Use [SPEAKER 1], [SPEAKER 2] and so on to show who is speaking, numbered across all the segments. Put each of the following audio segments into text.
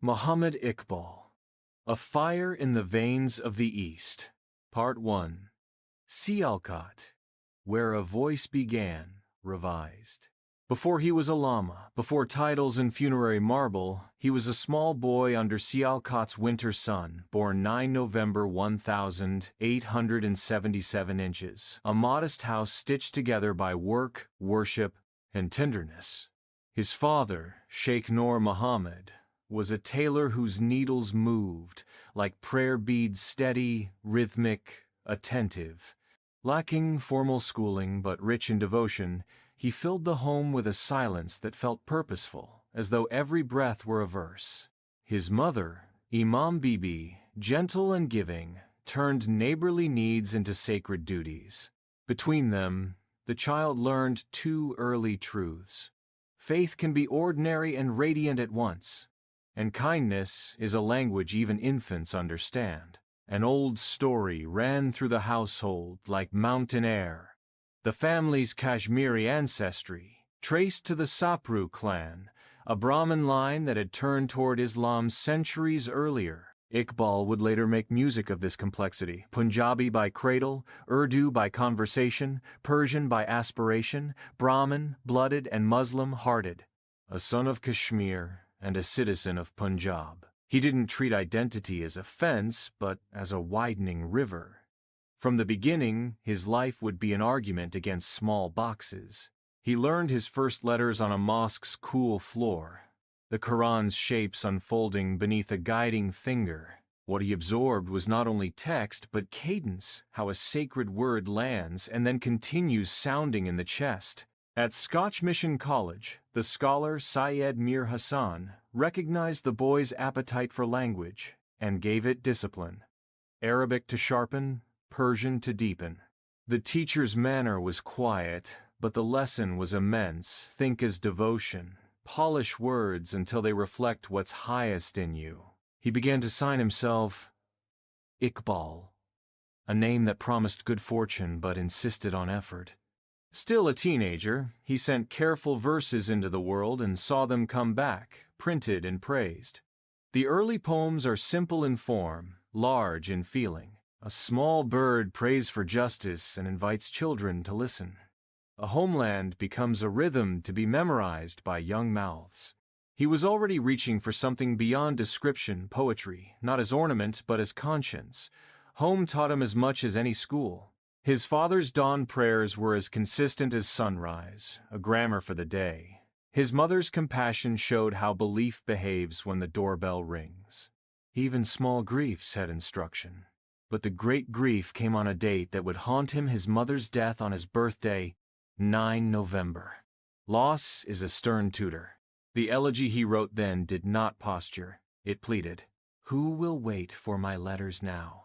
[SPEAKER 1] Muhammad Iqbal, A Fire in the Veins of the East. Part 1. Sialkot, Where a Voice Began, revised. Before he was a lama, before titles and funerary marble, he was a small boy under Sialkot's winter sun, born 9 November 1877 inches, a modest house stitched together by work, worship, and tenderness. His father, Sheikh Noor Muhammad, was a tailor whose needles moved, like prayer beads, steady, rhythmic, attentive. Lacking formal schooling but rich in devotion, he filled the home with a silence that felt purposeful, as though every breath were a verse. His mother, Imam Bibi, gentle and giving, turned neighborly needs into sacred duties. Between them, the child learned two early truths. Faith can be ordinary and radiant at once, and kindness is a language even infants understand. An old story ran through the household like mountain air. The family's Kashmiri ancestry, traced to the Sapru clan, a Brahmin line that had turned toward Islam centuries earlier. Iqbal would later make music of this complexity, Punjabi by cradle, Urdu by conversation, Persian by aspiration, Brahmin, blooded and Muslim-hearted. A son of Kashmir and a citizen of Punjab. He didn't treat identity as a fence, but as a widening river. From the beginning, his life would be an argument against small boxes. He learned his first letters on a mosque's cool floor, the Quran's shapes unfolding beneath a guiding finger. What he absorbed was not only text, but cadence, how a sacred word lands and then continues sounding in the chest. At Scotch Mission College, the scholar Syed Mir Hassan recognized the boy's appetite for language and gave it discipline. Arabic to sharpen, Persian to deepen. The teacher's manner was quiet, but the lesson was immense. Think as devotion. Polish words until they reflect what's highest in you. He began to sign himself Iqbal, a name that promised good fortune but insisted on effort. Still a teenager, he sent careful verses into the world and saw them come back, printed and praised. The early poems are simple in form, large in feeling. A small bird prays for justice and invites children to listen. A homeland becomes a rhythm to be memorized by young mouths. He was already reaching for something beyond description, poetry, not as ornament but as conscience. Home taught him as much as any school. His father's dawn prayers were as consistent as sunrise, a grammar for the day. His mother's compassion showed how belief behaves when the doorbell rings. Even small griefs had instruction. But the great grief came on a date that would haunt him: his mother's death on his birthday, 9 November. Loss is a stern tutor. The elegy he wrote then did not posture. It pleaded, "Who will wait for my letters now?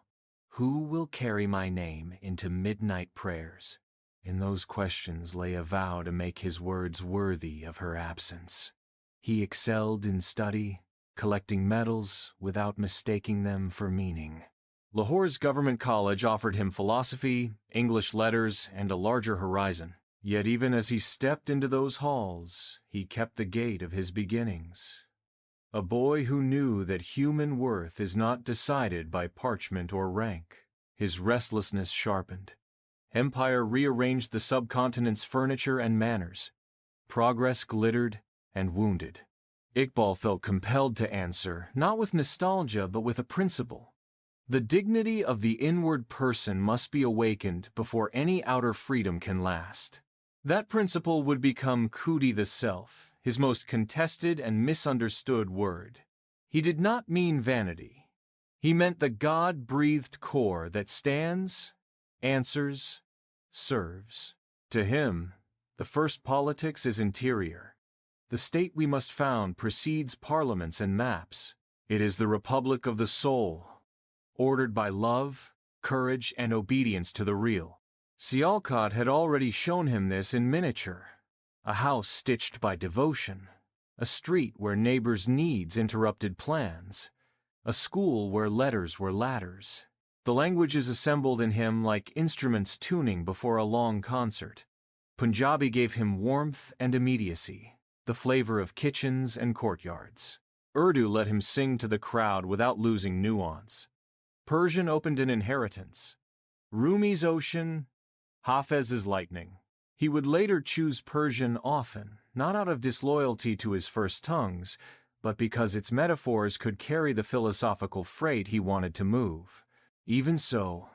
[SPEAKER 1] Who will carry my name into midnight prayers?" In those questions lay a vow to make his words worthy of her absence. He excelled in study, collecting medals without mistaking them for meaning. Lahore's government college offered him philosophy, English letters, and a larger horizon. Yet even as he stepped into those halls, he kept the gate of his beginnings. A boy who knew that human worth is not decided by parchment or rank. His restlessness sharpened. Empire rearranged the subcontinent's furniture and manners. Progress glittered and wounded. Iqbal felt compelled to answer, not with nostalgia but with a principle. The dignity of the inward person must be awakened before any outer freedom can last. That principle would become Khudi the self, his most contested and misunderstood word. He did not mean vanity. He meant the God-breathed core that stands, answers, serves. To him, the first politics is interior. The state we must found precedes parliaments and maps. It is the republic of the soul, ordered by love, courage, and obedience to the real. Sialkot had already shown him this in miniature. A house stitched by devotion, a street where neighbors' needs interrupted plans, a school where letters were ladders. The languages assembled in him like instruments tuning before a long concert. Punjabi gave him warmth and immediacy, the flavor of kitchens and courtyards. Urdu let him sing to the crowd without losing nuance. Persian opened an inheritance. Rumi's ocean, Hafez's lightning. He would later choose Persian often, not out of disloyalty to his first tongues, but because its metaphors could carry the philosophical freight he wanted to move. Even so,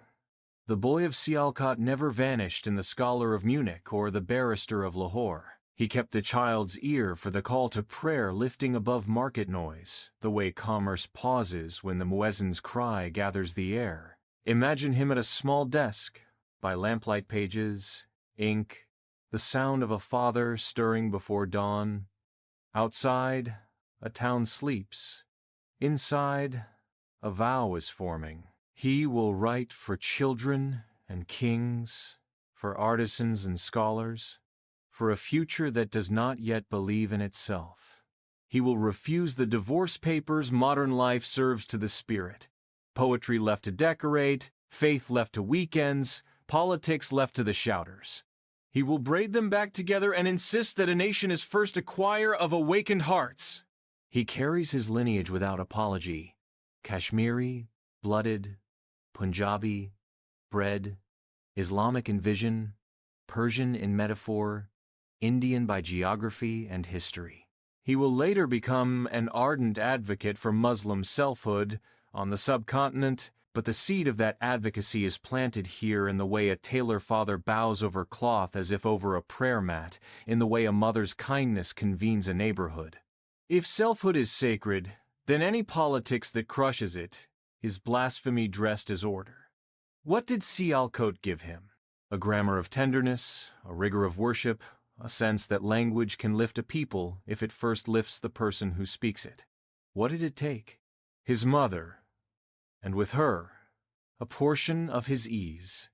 [SPEAKER 1] the boy of Sialkot never vanished in the scholar of Munich or the barrister of Lahore. He kept the child's ear for the call to prayer lifting above market noise, the way commerce pauses when the muezzin's cry gathers the air. Imagine him at a small desk, by lamplight pages, ink, the sound of a father stirring before dawn. Outside, a town sleeps. Inside, a vow is forming. He will write for children and kings, for artisans and scholars, for a future that does not yet believe in itself. He will refuse the divorce papers modern life serves to the spirit. Poetry left to decorate, faith left to weekends, politics left to the shouters. He will braid them back together and insist that a nation is first a choir of awakened hearts. He carries his lineage without apology. Kashmiri, blooded, Punjabi, bred, Islamic in vision, Persian in metaphor, Indian by geography and history. He will later become an ardent advocate for Muslim selfhood on the subcontinent, but the seed of that advocacy is planted here in the way a tailor father bows over cloth as if over a prayer mat, in the way a mother's kindness convenes a neighborhood. If selfhood is sacred, then any politics that crushes it is blasphemy dressed as order. What did Sialkot give him? A grammar of tenderness, a rigor of worship, a sense that language can lift a people if it first lifts the person who speaks it. What did it take? His mother, and with her, a portion of his ease.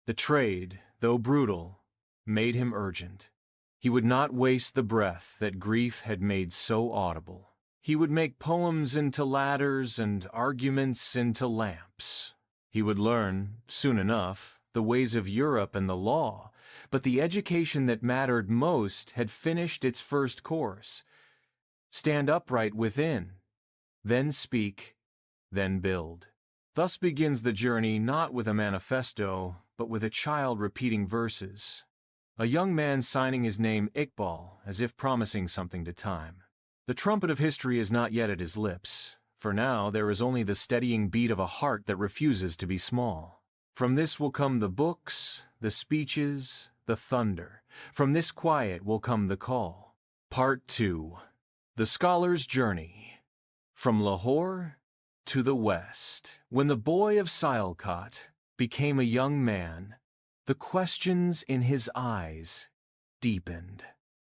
[SPEAKER 1] The trade, though brutal, made him urgent. He would not waste the breath that grief had made so audible. He would make poems into ladders and arguments into lamps. He would learn, soon enough, the ways of Europe and the law, but the education that mattered most had finished its first course. Stand upright within, then speak, then build. Thus begins the journey not with a manifesto, but with a child repeating verses. A young man signing his name Iqbal, as if promising something to time. The trumpet of history is not yet at his lips. For now, there is only the steadying beat of a heart that refuses to be small. From this will come the books, the speeches, the thunder. From this quiet will come the call. Part 2. The Scholar's Journey. From Lahore to the West. When the boy of Sialkot became a young man, the questions in his eyes deepened.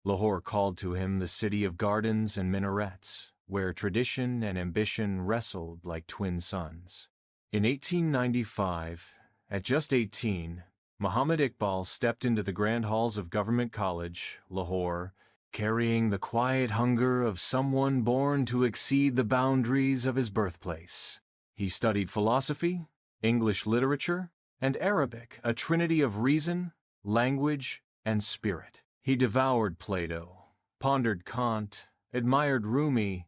[SPEAKER 1] Lahore called to him the city of gardens and minarets, where tradition and ambition wrestled like twin suns. In 1895, at just 18, Muhammad Iqbal stepped into the grand halls of Government College, Lahore, carrying the quiet hunger of someone born to exceed the boundaries of his birthplace. He studied philosophy, English literature, and Arabic, a trinity of reason, language, and spirit. He devoured Plato, pondered Kant, admired Rumi,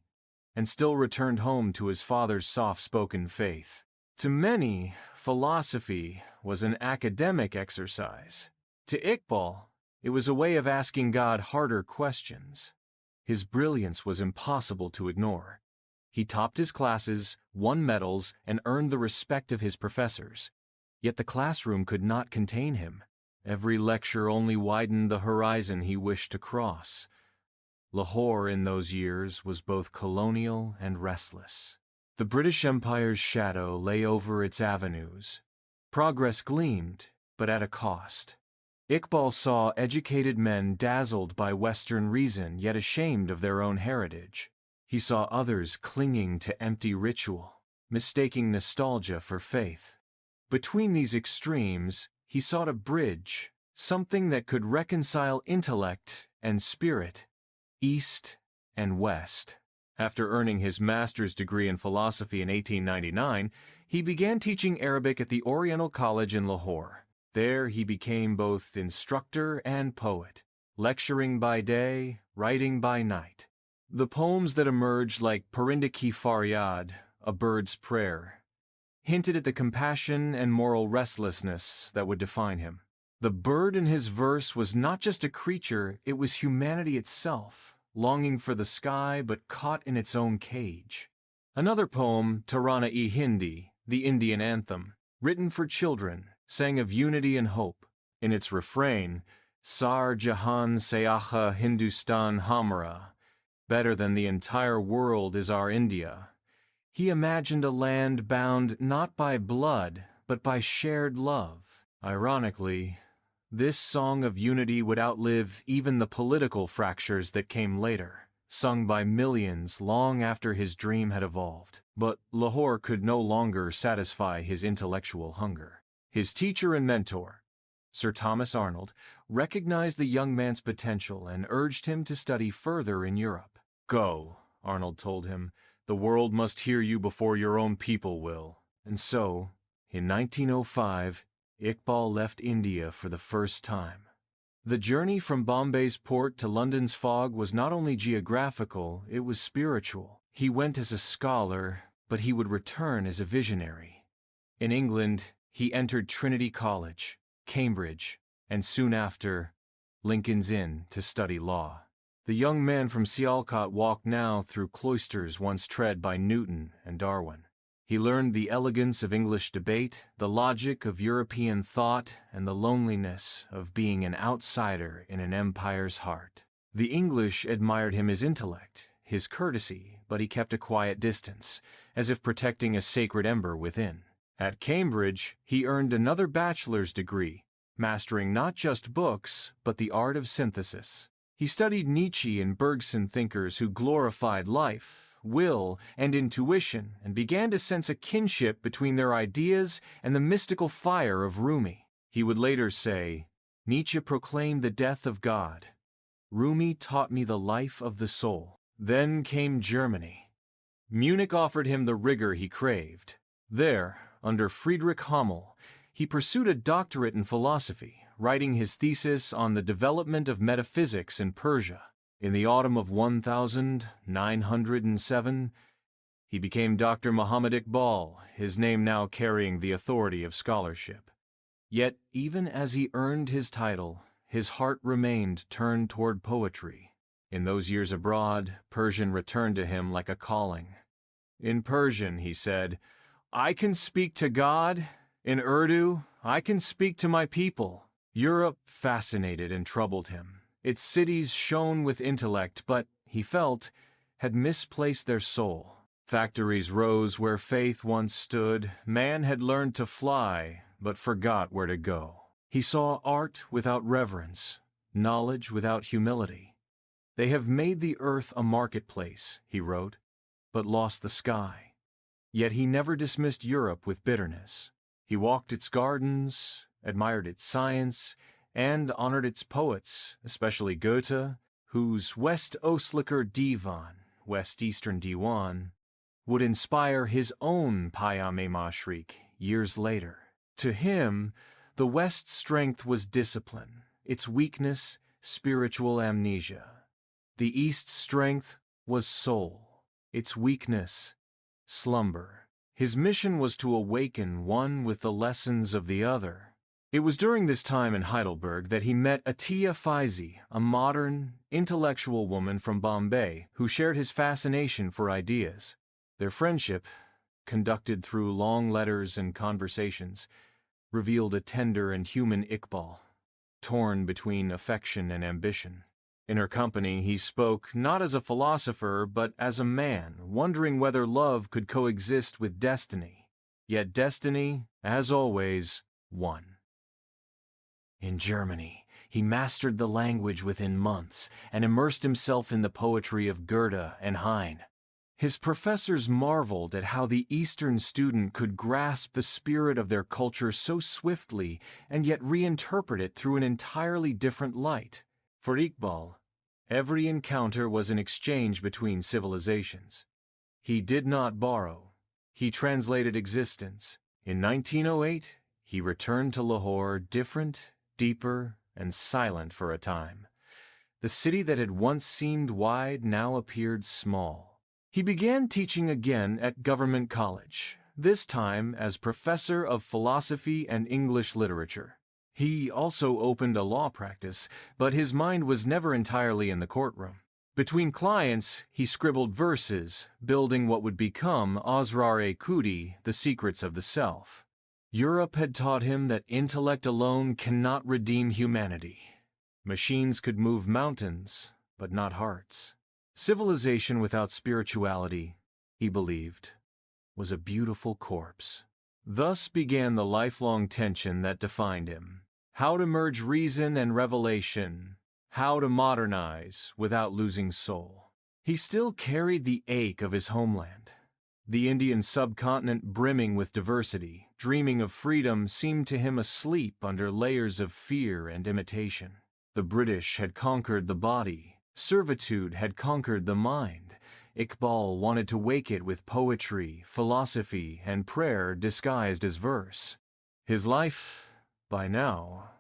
[SPEAKER 1] and still returned home to his father's soft-spoken faith. To many, philosophy was an academic exercise. To Iqbal, it was a way of asking God harder questions. His brilliance was impossible to ignore. He topped his classes, won medals, and earned the respect of his professors. Yet the classroom could not contain him. Every lecture only widened the horizon he wished to cross. Lahore in those years was both colonial and restless. The British Empire's shadow lay over its avenues. Progress gleamed, but at a cost. Iqbal saw educated men dazzled by Western reason yet ashamed of their own heritage. He saw others clinging to empty ritual, mistaking nostalgia for faith. Between these extremes, he sought a bridge, something that could reconcile intellect and spirit, East and West. After earning his master's degree in philosophy in 1899, he began teaching Arabic at the Oriental College in Lahore. There he became both instructor and poet, lecturing by day, writing by night. The poems that emerged like Parinde Ki Faryad, A Bird's Prayer, hinted at the compassion and moral restlessness that would define him. The bird in his verse was not just a creature, it was humanity itself, longing for the sky but caught in its own cage. Another poem, Tarana-e-Hindi, the Indian anthem, written for children, sang of unity and hope. In its refrain, Sar Jahan Seyaha Hindustan Hamara, better than the entire world is our India, he imagined a land bound not by blood, but by shared love. Ironically, this song of unity would outlive even the political fractures that came later, sung by millions long after his dream had evolved. But Lahore could no longer satisfy his intellectual hunger. His teacher and mentor, Sir Thomas Arnold, recognized the young man's potential and urged him to study further in Europe. "Go," Arnold told him, "the world must hear you before your own people will." And so, in 1905, Iqbal left India for the first time. The journey from Bombay's port to London's fog was not only geographical, it was spiritual. He went as a scholar, but he would return as a visionary. In England, he entered Trinity College, Cambridge, and soon after, Lincoln's Inn to study law. The young man from Sialkot walked now through cloisters once tread by Newton and Darwin. He learned the elegance of English debate, the logic of European thought, and the loneliness of being an outsider in an empire's heart. The English admired him his intellect, his courtesy, but he kept a quiet distance, as if protecting a sacred ember within. At Cambridge, he earned another bachelor's degree, mastering not just books, but the art of synthesis. He studied Nietzsche and Bergson thinkers who glorified life, will, and intuition, and began to sense a kinship between their ideas and the mystical fire of Rumi. He would later say, "Nietzsche proclaimed the death of God. Rumi taught me the life of the soul." Then came Germany. Munich offered him the rigor he craved. There, under Friedrich Hummel, he pursued a doctorate in philosophy, writing his thesis on the development of metaphysics in Persia. In the autumn of 1907, he became Dr. Muhammad Iqbal, his name now carrying the authority of scholarship. Yet, even as he earned his title, his heart remained turned toward poetry. In those years abroad, Persian returned to him like a calling. In Persian, he said, "I can speak to God. In Urdu, I can speak to my people." Europe fascinated and troubled him. Its cities shone with intellect, but, he felt, had misplaced their soul. Factories rose where faith once stood. Man had learned to fly, but forgot where to go. He saw art without reverence, knowledge without humility. "They have made the earth a marketplace," he wrote, "but lost the sky." Yet he never dismissed Europe with bitterness. He walked its gardens, admired its science, and honored its poets, especially Goethe, whose West-Ostlicher Divan, West-Eastern Diwan, would inspire his own Payam-e-Mashriq years later. To him, the West's strength was discipline, its weakness, spiritual amnesia. The East's strength was soul, its weakness, slumber. His mission was to awaken one with the lessons of the other. It was during this time in Heidelberg that he met Atiya Faizi, a modern, intellectual woman from Bombay who shared his fascination for ideas. Their friendship, conducted through long letters and conversations, revealed a tender and human Iqbal, torn between affection and ambition. In her company, he spoke not as a philosopher but as a man, wondering whether love could coexist with destiny. Yet destiny, as always, won. In Germany, he mastered the language within months and immersed himself in the poetry of Goethe and Heine. His professors marveled at how the Eastern student could grasp the spirit of their culture so swiftly and yet reinterpret it through an entirely different light. For Iqbal, every encounter was an exchange between civilizations. He did not borrow. He translated existence. In 1908, he returned to Lahore different, deeper, and silent for a time. The city that had once seemed wide now appeared small. He began teaching again at Government College, this time as professor of philosophy and English literature. He also opened a law practice, but his mind was never entirely in the courtroom. Between clients, he scribbled verses, building what would become Asrar-e Khudi, the secrets of the self. Europe had taught him that intellect alone cannot redeem humanity. Machines could move mountains, but not hearts. Civilization without spirituality, he believed, was a beautiful corpse. Thus began the lifelong tension that defined him. How to merge reason and revelation, how to modernize without losing soul. He still carried the ache of his homeland. The Indian subcontinent brimming with diversity, dreaming of freedom, seemed to him asleep under layers of fear and imitation. The British had conquered the body, servitude had conquered the mind. Iqbal wanted to wake it with poetry, philosophy, and prayer disguised as verse. His life, by now,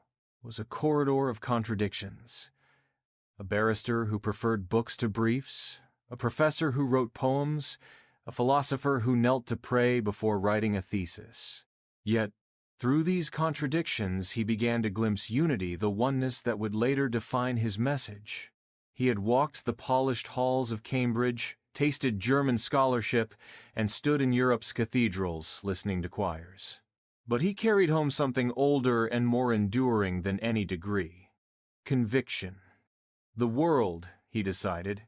[SPEAKER 1] was a corridor of contradictions. A barrister who preferred books to briefs, a professor who wrote poems, a philosopher who knelt to pray before writing a thesis. Yet, through these contradictions, he began to glimpse unity, the oneness that would later define his message. He had walked the polished halls of Cambridge, tasted German scholarship, and stood in Europe's cathedrals listening to choirs. But he carried home something older and more enduring than any degree: conviction. The world, he decided,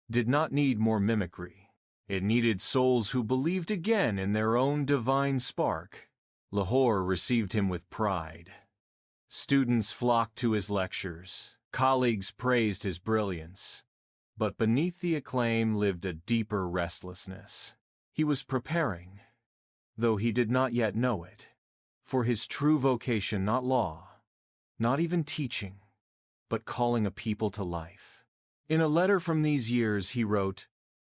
[SPEAKER 1] did not need more mimicry. It needed souls who believed again in their own divine spark. Lahore received him with pride. Students flocked to his lectures. Colleagues praised his brilliance. But beneath the acclaim lived a deeper restlessness. He was preparing, though he did not yet know it, for his true vocation, not law, not even teaching, but calling a people to life. In a letter from these years he wrote,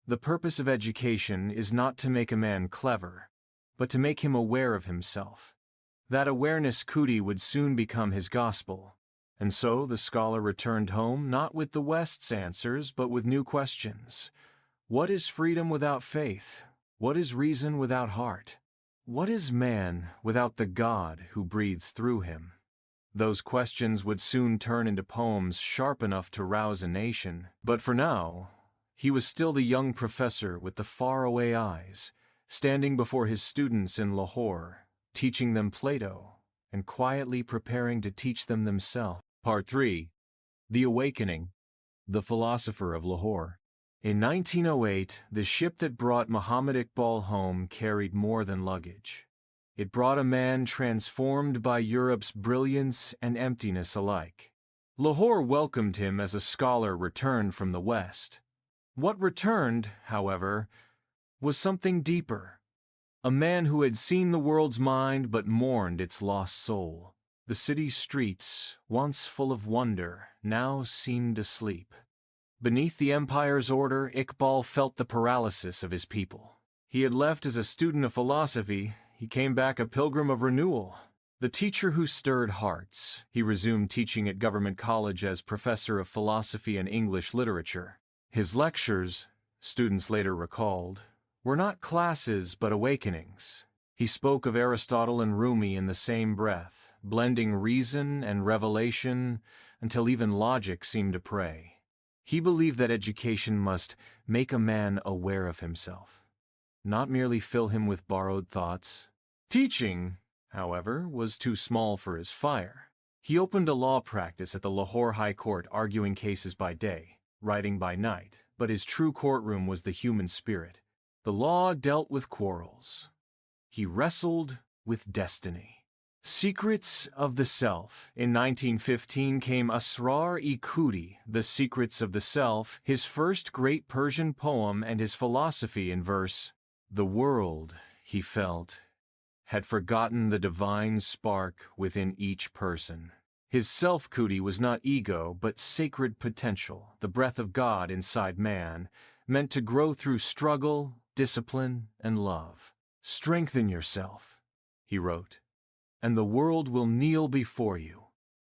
[SPEAKER 1] "The purpose of education is not to make a man clever, but to make him aware of himself." That awareness, Khudi, would soon become his gospel. And so the scholar returned home not with the West's answers, but with new questions. What is freedom without faith? What is reason without heart? What is man without the God who breathes through him? Those questions would soon turn into poems sharp enough to rouse a nation. But for now, he was still the young professor with the faraway eyes, standing before his students in Lahore, teaching them Plato, and quietly preparing to teach them themselves. Part 3. The Awakening. The Philosopher of Lahore. In 1908, the ship that brought Muhammad Iqbal home carried more than luggage. It brought a man transformed by Europe's brilliance and emptiness alike. Lahore welcomed him as a scholar returned from the West. What returned, however, was something deeper. A man who had seen the world's mind but mourned its lost soul. The city's streets, once full of wonder, now seemed asleep. Beneath the empire's order, Iqbal felt the paralysis of his people. He had left as a student of philosophy. He came back a pilgrim of renewal. The teacher who stirred hearts. He resumed teaching at Government College as professor of philosophy and English literature. His lectures, students later recalled, were not classes but awakenings. He spoke of Aristotle and Rumi in the same breath, blending reason and revelation until even logic seemed to pray. He believed that education must make a man aware of himself, not merely fill him with borrowed thoughts. Teaching, however, was too small for his fire. He opened a law practice at the Lahore High Court, arguing cases by day, writing by night, but his true courtroom was the human spirit. The law dealt with quarrels. He wrestled with destiny. Secrets of the Self. In 1915 came Asrar-e Khudi, The Secrets of the Self, his first great Persian poem, and his philosophy in verse. The world, he felt, had forgotten the divine spark within each person. His self, Khudi, was not ego, but sacred potential, the breath of God inside man, meant to grow through struggle, discipline, and love. Strengthen yourself, he wrote, and the world will kneel before you.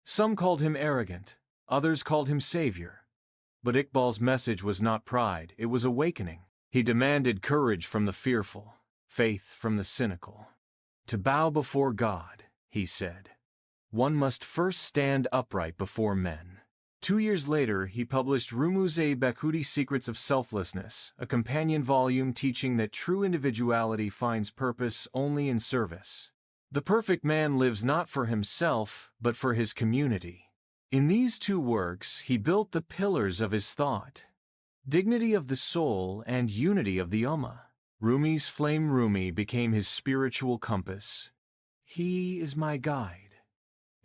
[SPEAKER 1] Some called him arrogant, others called him savior. But Iqbal's message was not pride, it was awakening. He demanded courage from the fearful, faith from the cynical. To bow before God, he said, one must first stand upright before men. 2 years later, he published Rumuz-e Khudi Secrets of Selflessness, a companion volume teaching that true individuality finds purpose only in service. The perfect man lives not for himself, but for his community. In these 2 works, he built the pillars of his thought: dignity of the soul and unity of the Ummah. Rumi's flame Rumi became his spiritual compass. He is my guide,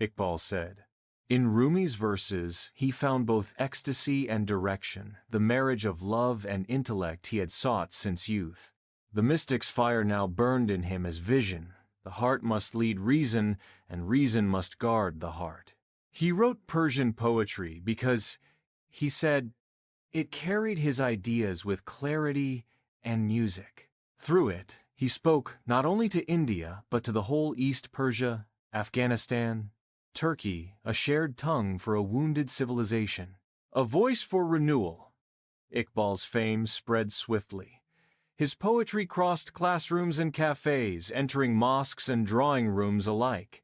[SPEAKER 1] Iqbal said. In Rumi's verses, he found both ecstasy and direction, the marriage of love and intellect he had sought since youth. The mystic's fire now burned in him as vision. The heart must lead reason, and reason must guard the heart. He wrote Persian poetry because, he said, it carried his ideas with clarity and music. Through it, he spoke not only to India, but to the whole East Persia, Afghanistan, Turkey, a shared tongue for a wounded civilization. A voice for renewal. Iqbal's fame spread swiftly. His poetry crossed classrooms and cafes, entering mosques and drawing rooms alike.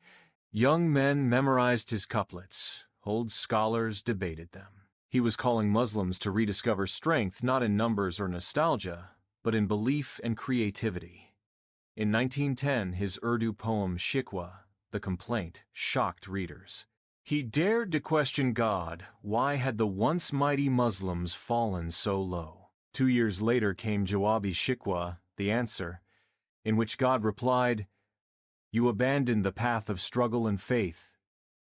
[SPEAKER 1] Young men memorized his couplets. Old scholars debated them. He was calling Muslims to rediscover strength not in numbers or nostalgia, but in belief and creativity. In 1910, his Urdu poem Shikwa, The Complaint, shocked readers. He dared to question God. Why had the once mighty Muslims fallen so low? 2 years later came Jawabi Shikwa, The Answer, in which God replied, "You abandoned the path of struggle and faith.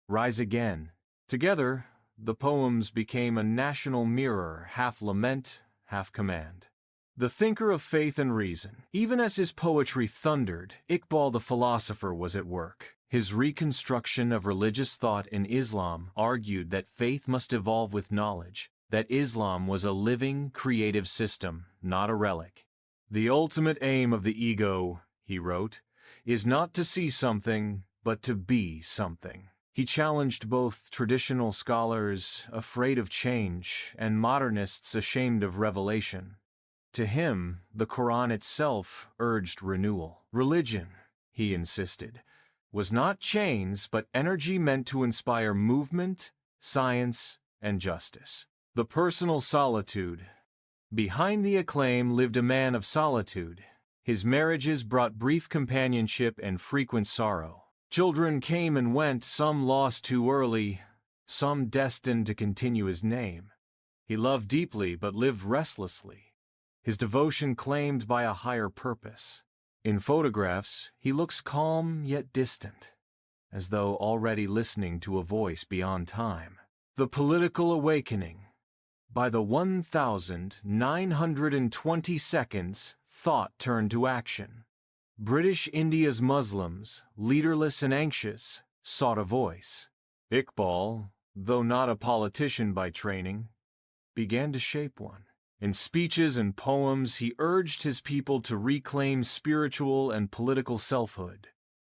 [SPEAKER 1] Rise again." Together, the poems became a national mirror, half lament, half command. The thinker of faith and reason. Even as his poetry thundered, Iqbal the philosopher was at work. His Reconstruction of Religious Thought in Islam argued that faith must evolve with knowledge, that Islam was a living, creative system, not a relic. The ultimate aim of the ego, he wrote, is not to see something, but to be something. He challenged both traditional scholars, afraid of change, and modernists ashamed of revelation. To him, the Quran itself urged renewal. Religion, he insisted, was not chains, but energy meant to inspire movement, science, and justice. The personal solitude. Behind the acclaim lived a man of solitude. His marriages brought brief companionship and frequent sorrow. Children came and went, some lost too early, some destined to continue his name. He loved deeply but lived restlessly, his devotion claimed by a higher purpose. In photographs, he looks calm yet distant, as though already listening to a voice beyond time. The political awakening. By the 1,920 seconds, thought turned to action. British India's Muslims, leaderless and anxious, sought a voice. Iqbal, though not a politician by training, began to shape one. In speeches and poems, he urged his people to reclaim spiritual and political selfhood.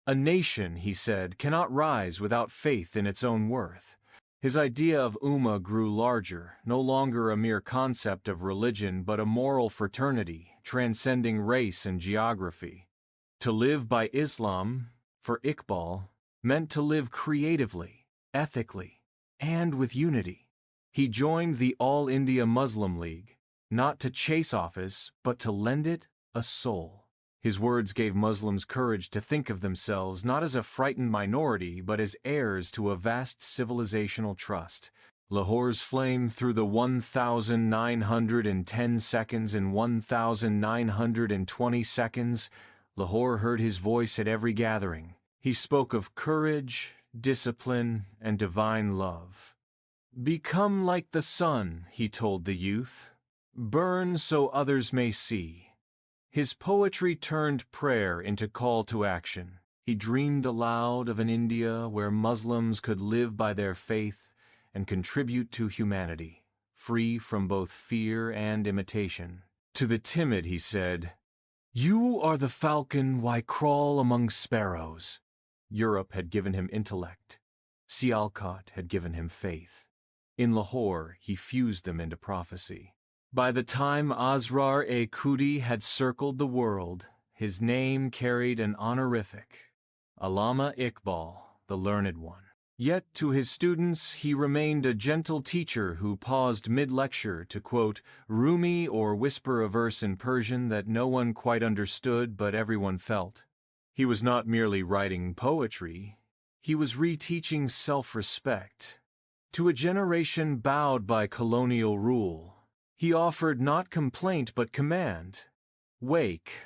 [SPEAKER 1] A nation, he said, cannot rise without faith in its own worth. His idea of Ummah grew larger, no longer a mere concept of religion but a moral fraternity, transcending race and geography. To live by Islam, for Iqbal, meant to live creatively, ethically, and with unity. He joined the All India Muslim League, not to chase office, but to lend it a soul. His words gave Muslims courage to think of themselves not as a frightened minority, but as heirs to a vast civilizational trust. Lahore's flame through the 1,910 seconds and 1,920 seconds. Lahore heard his voice at every gathering. He spoke of courage, discipline, and divine love. Become like the sun, he told the youth. Burn so others may see. His poetry turned prayer into call to action. He dreamed aloud of an India where Muslims could live by their faith and contribute to humanity, free from both fear and imitation. To the timid, he said, "You are the falcon, why crawl among sparrows?" Europe had given him intellect. Sialkot had given him faith. In Lahore, he fused them into prophecy. By the time Khudi had circled the world, his name carried an honorific, Allama Iqbal, the learned one. Yet to his students he remained a gentle teacher who paused mid-lecture to quote Rumi or whisper a verse in Persian that no one quite understood but everyone felt. He was not merely writing poetry, he was reteaching self-respect. To a generation bowed by colonial rule, he offered not complaint but command. Wake,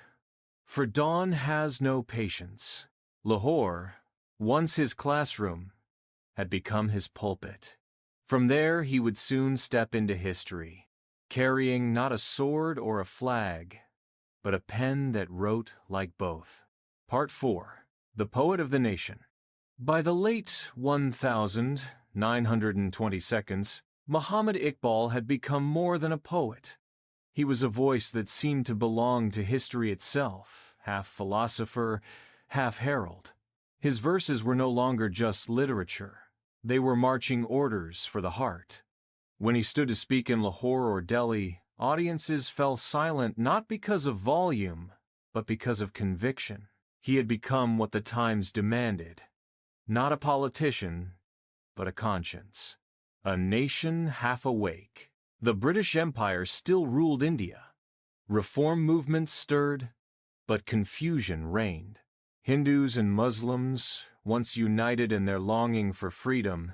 [SPEAKER 1] for dawn has no patience. Lahore, once his classroom, had become his pulpit. From there he would soon step into history, carrying not a sword or a flag, but a pen that wrote like both. Part 4. The Poet of the Nation. By the late 1922, Muhammad Iqbal had become more than a poet. He was a voice that seemed to belong to history itself, half philosopher, half herald. His verses were no longer just literature. They were marching orders for the heart. When he stood to speak in Lahore or Delhi, audiences fell silent not because of volume, but because of conviction. He had become what the times demanded. Not a politician, but a conscience. A nation half awake. The British Empire still ruled India. Reform movements stirred, but confusion reigned. Hindus and Muslims, once united in their longing for freedom,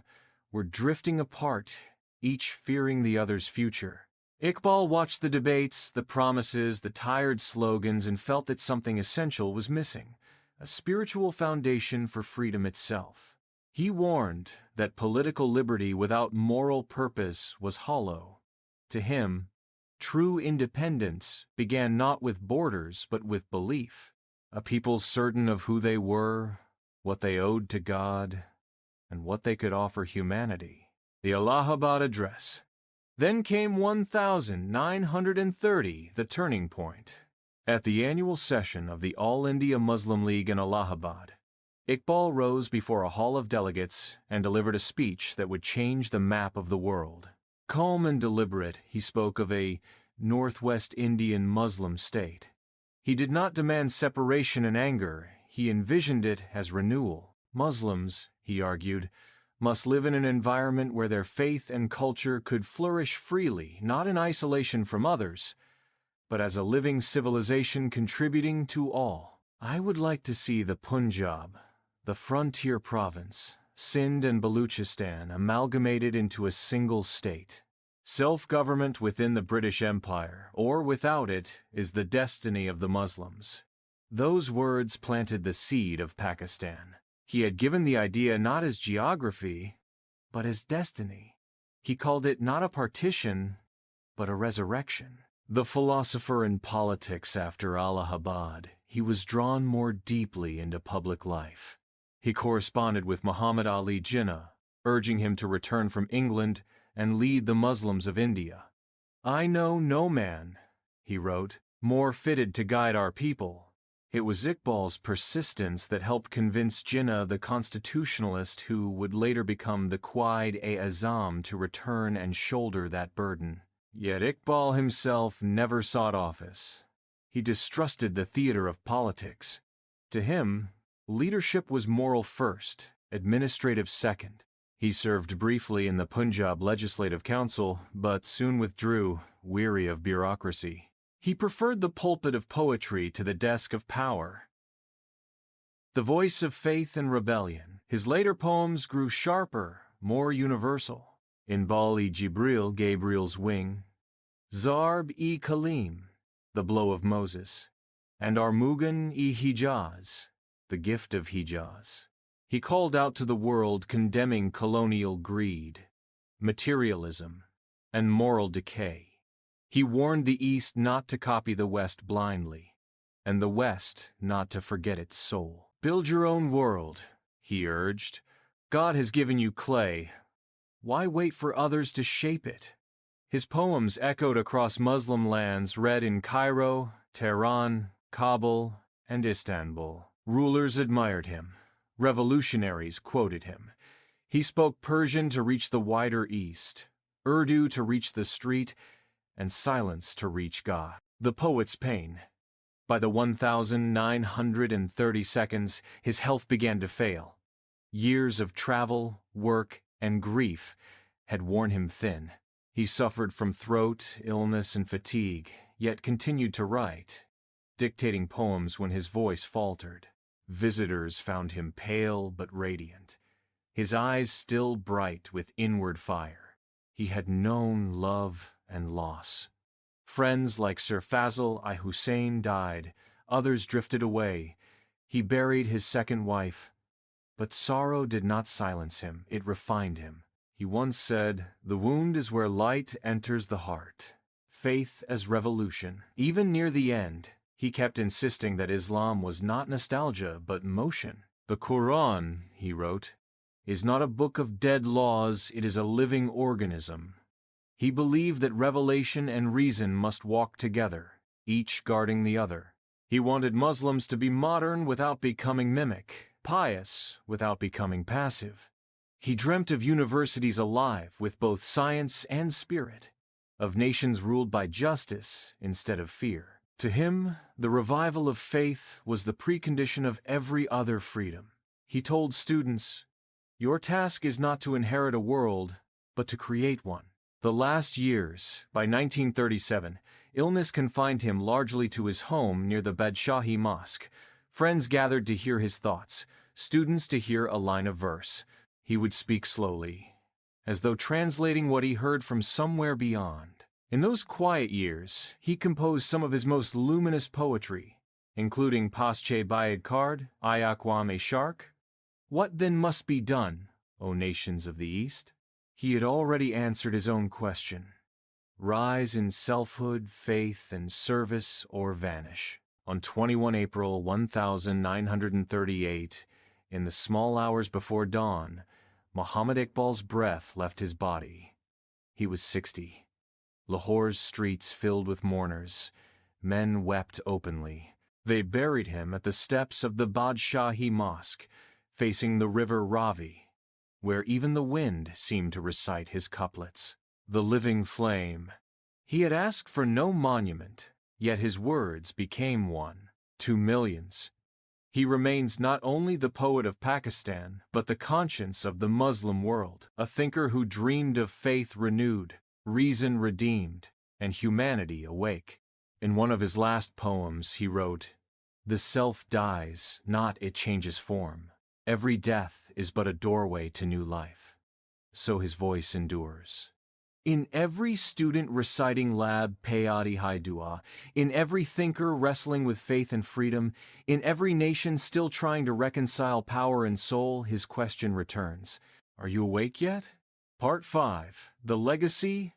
[SPEAKER 1] were drifting apart, each fearing the other's future. Iqbal watched the debates, the promises, the tired slogans, and felt that something essential was missing, a spiritual foundation for freedom itself. He warned that political liberty without moral purpose was hollow. To him, true independence began not with borders but with belief. A people certain of who they were, what they owed to God, and what they could offer humanity. The Allahabad Address. Then came 1930, the turning point. At the annual session of the All India Muslim League in Allahabad, Iqbal rose before a hall of delegates and delivered a speech that would change the map of the world. Calm and deliberate, he spoke of a Northwest Indian Muslim state. He did not demand separation and anger, he envisioned it as renewal. Muslims, he argued, must live in an environment where their faith and culture could flourish freely, not in isolation from others, but as a living civilization contributing to all. I would like to see the Punjab, the frontier province, Sindh and Baluchistan amalgamated into a single state. Self-government within the British Empire, or without it, is the destiny of the Muslims. Those words planted the seed of Pakistan. He had given the idea not as geography, but as destiny. He called it not a partition, but a resurrection. The philosopher in politics after Allahabad, he was drawn more deeply into public life. He corresponded with Muhammad Ali Jinnah, urging him to return from England and lead the Muslims of India. I know no man, he wrote, more fitted to guide our people. It was Iqbal's persistence that helped convince Jinnah, the constitutionalist who would later become the Quaid-e-Azam, to return and shoulder that burden. Yet Iqbal himself never sought office. He distrusted the theater of politics. To him, leadership was moral first, administrative second. He served briefly in the Punjab Legislative Council, but soon withdrew, weary of bureaucracy. He preferred the pulpit of poetry to the desk of power. The voice of faith and rebellion, his later poems grew sharper, more universal. In Bal-e-Jibril, Gabriel's wing, Zarb-e-Kalim, the blow of Moses, and Armugan-e-Hijaz, the gift of Hijaz. He called out to the world condemning colonial greed, materialism, and moral decay. He warned the East not to copy the West blindly, and the West not to forget its soul. Build your own world, he urged. God has given you clay. Why wait for others to shape it? His poems echoed across Muslim lands, read in Cairo, Tehran, Kabul, and Istanbul. Rulers admired him. Revolutionaries quoted him. He spoke Persian to reach the wider East, Urdu to reach the street, and silence to reach God. The poet's pain. By the 1930 seconds, his health began to fail. Years of travel, work, and grief had worn him thin. He suffered from throat, illness, and fatigue, yet continued to write, dictating poems when his voice faltered. Visitors found him pale but radiant, his eyes still bright with inward fire. He had known love and loss. Friends like Sir Fazl I Hussein died, others drifted away. He buried his second wife. But sorrow did not silence him, it refined him. He once said, "The wound is where light enters the heart. Faith as revolution." Even near the end, he kept insisting that Islam was not nostalgia, but motion. "The Quran," he wrote, "is not a book of dead laws, it is a living organism." He believed that revelation and reason must walk together, each guarding the other. He wanted Muslims to be modern without becoming mimic, pious without becoming passive. He dreamt of universities alive with both science and spirit, of nations ruled by justice instead of fear. To him, the revival of faith was the precondition of every other freedom. He told students, "Your task is not to inherit a world, but to create one." The last years, by 1937, illness confined him largely to his home near the Badshahi Mosque. Friends gathered to hear his thoughts, students to hear a line of verse. He would speak slowly, as though translating what he heard from somewhere beyond. In those quiet years, he composed some of his most luminous poetry, including Pasche Bayed Kard, Ayakwam e Shark. What then must be done, O nations of the East? He had already answered his own question. Rise in selfhood, faith, and service, or vanish. On 21 April 1938, in the small hours before dawn, Muhammad Iqbal's breath left his body. He was 60. Lahore's streets filled with mourners. Men wept openly. They buried him at the steps of the Badshahi Mosque, facing the river Ravi, where even the wind seemed to recite his couplets. The living flame. He had asked for no monument, yet his words became one. To millions. He remains not only the poet of Pakistan, but the conscience of the Muslim world, a thinker who dreamed of faith renewed, reason redeemed, and humanity awake. In one of his last poems, he wrote, "The self dies, not it changes form. Every death is but a doorway to new life." So his voice endures. In every student reciting Lab Peyadi Hai Dua, in every thinker wrestling with faith and freedom, in every nation still trying to reconcile power and soul, his question returns. Are you awake yet? Part 5. The Legacy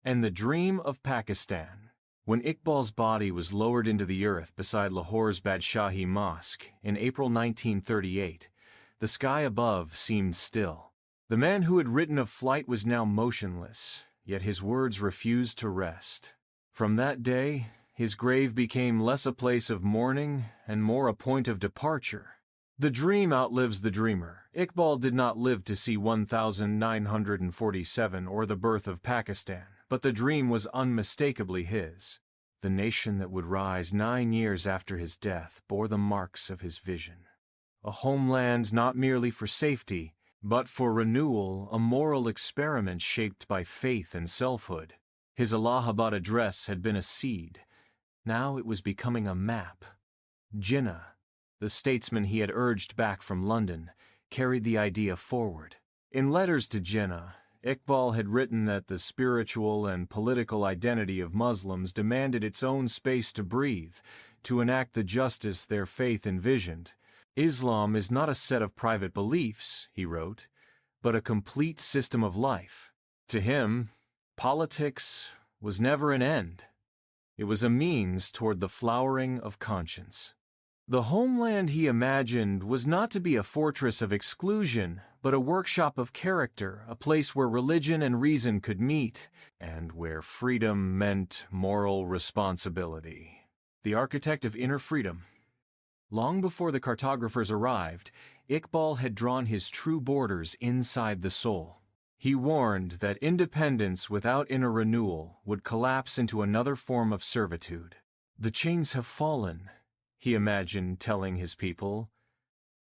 [SPEAKER 1] and the Dream of Pakistan. When Iqbal's body was lowered into the earth beside Lahore's Badshahi Mosque in April 1938, the sky above seemed still. The man who had written of flight was now motionless, yet his words refused to rest. From that day, his grave became less a place of mourning and more a point of departure. The dream outlives the dreamer. Iqbal did not live to see 1947 or the birth of Pakistan, but the dream was unmistakably his. The nation that would rise 9 years after his death bore the marks of his vision. A homeland not merely for safety, but for renewal, a moral experiment shaped by faith and selfhood. His Allahabad address had been a seed. Now it was becoming a map. Jinnah, the statesman he had urged back from London, carried the idea forward. In letters to Jinnah, Iqbal had written that the spiritual and political identity of Muslims demanded its own space to breathe, to enact the justice their faith envisioned. Islam is not a set of private beliefs, he wrote, but a complete system of life. To him, politics was never an end. It was a means toward the flowering of conscience. The homeland he imagined was not to be a fortress of exclusion, but a workshop of character, a place where religion and reason could meet, and where freedom meant moral responsibility. The architect of inner freedom. Long before the cartographers arrived, Iqbal had drawn his true borders inside the soul. He warned that independence without inner renewal would collapse into another form of servitude. "The chains have fallen," he imagined telling his people.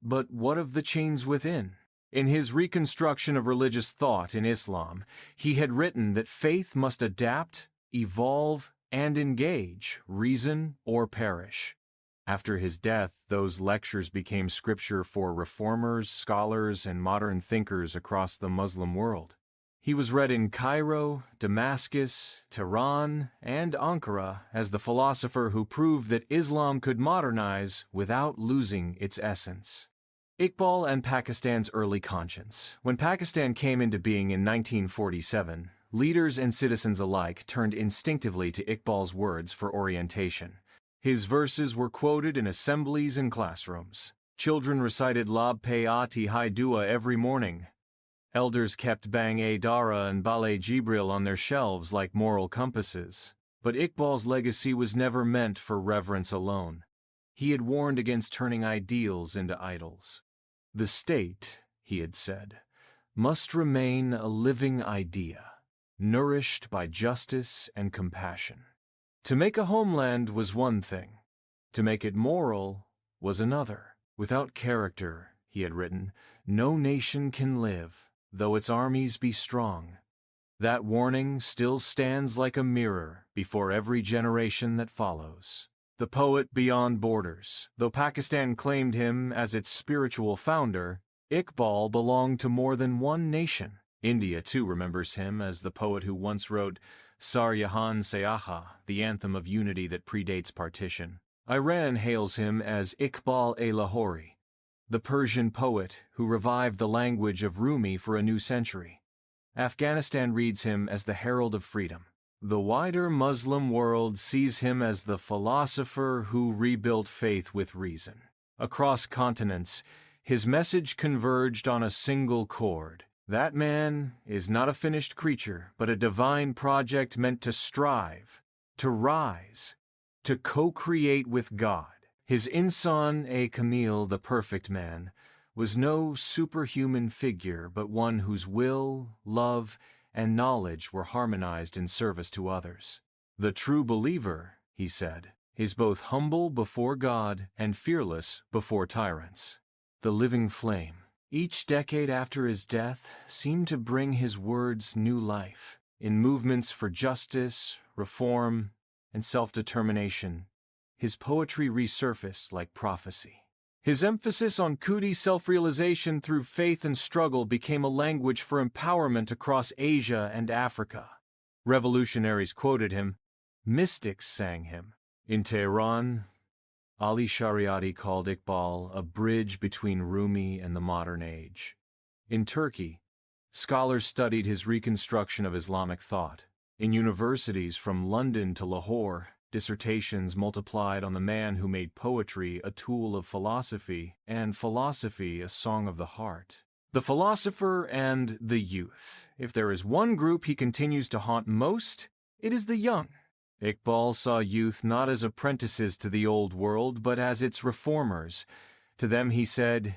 [SPEAKER 1] But what of the chains within? In his Reconstruction of Religious Thought in Islam, he had written that faith must adapt, evolve, and engage, reason or perish. After his death, those lectures became scripture for reformers, scholars, and modern thinkers across the Muslim world. He was read in Cairo, Damascus, Tehran, and Ankara as the philosopher who proved that Islam could modernize without losing its essence. Iqbal and Pakistan's early conscience. When Pakistan came into being in 1947, leaders and citizens alike turned instinctively to Iqbal's words for orientation. His verses were quoted in assemblies and classrooms. Children recited Lab-pe-ati Hai Dua every morning. Elders kept Bang-e-Dara and Bale-Jibril on their shelves like moral compasses. But Iqbal's legacy was never meant for reverence alone. He had warned against turning ideals into idols. The state, he had said, must remain a living idea, nourished by justice and compassion. To make a homeland was one thing. To make it moral was another. Without character, he had written, no nation can live, though its armies be strong. That warning still stands like a mirror before every generation that follows. The poet beyond borders. Though Pakistan claimed him as its spiritual founder, Iqbal belonged to more than one nation. India, too, remembers him as the poet who once wrote Sar Jahan Se Aha, the anthem of unity that predates partition. Iran hails him as Iqbal-e-Lahori, the Persian poet who revived the language of Rumi for a new century. Afghanistan reads him as the herald of freedom. The wider Muslim world sees him as the philosopher who rebuilt faith with reason. Across continents, his message converged on a single chord. That man is not a finished creature, but a divine project meant to strive, to rise, to co-create with God. His Insan-e-Kamil, the perfect man, was no superhuman figure, but one whose will, love, and knowledge were harmonized in service to others. The true believer, he said, is both humble before God and fearless before tyrants. The living flame. Each decade after his death seemed to bring his words new life. In movements for justice, reform, and self-determination, his poetry resurfaced like prophecy. His emphasis on Khudi self-realization through faith and struggle became a language for empowerment across Asia and Africa. Revolutionaries quoted him, mystics sang him. In Tehran, Ali Shariati called Iqbal a bridge between Rumi and the modern age. In Turkey, scholars studied his reconstruction of Islamic thought. In universities from London to Lahore, dissertations multiplied on the man who made poetry a tool of philosophy and philosophy a song of the heart. The philosopher and the youth. If there is one group he continues to haunt most, it is the young. Iqbal saw youth not as apprentices to the old world, but as its reformers. To them he said,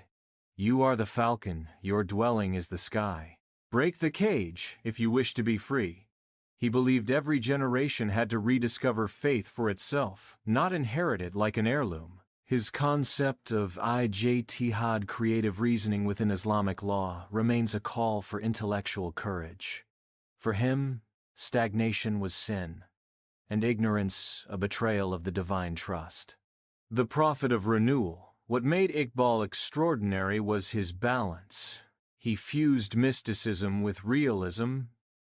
[SPEAKER 1] "You are the falcon, your dwelling is the sky. Break the cage if you wish to be free." He believed every generation had to rediscover faith for itself, not inherit it like an heirloom. His concept of ijtihad, creative reasoning within Islamic law, remains a call for intellectual courage. For him, stagnation was sin, and ignorance a betrayal of the divine trust. The prophet of renewal. What made Iqbal extraordinary was his balance. He fused mysticism with realism,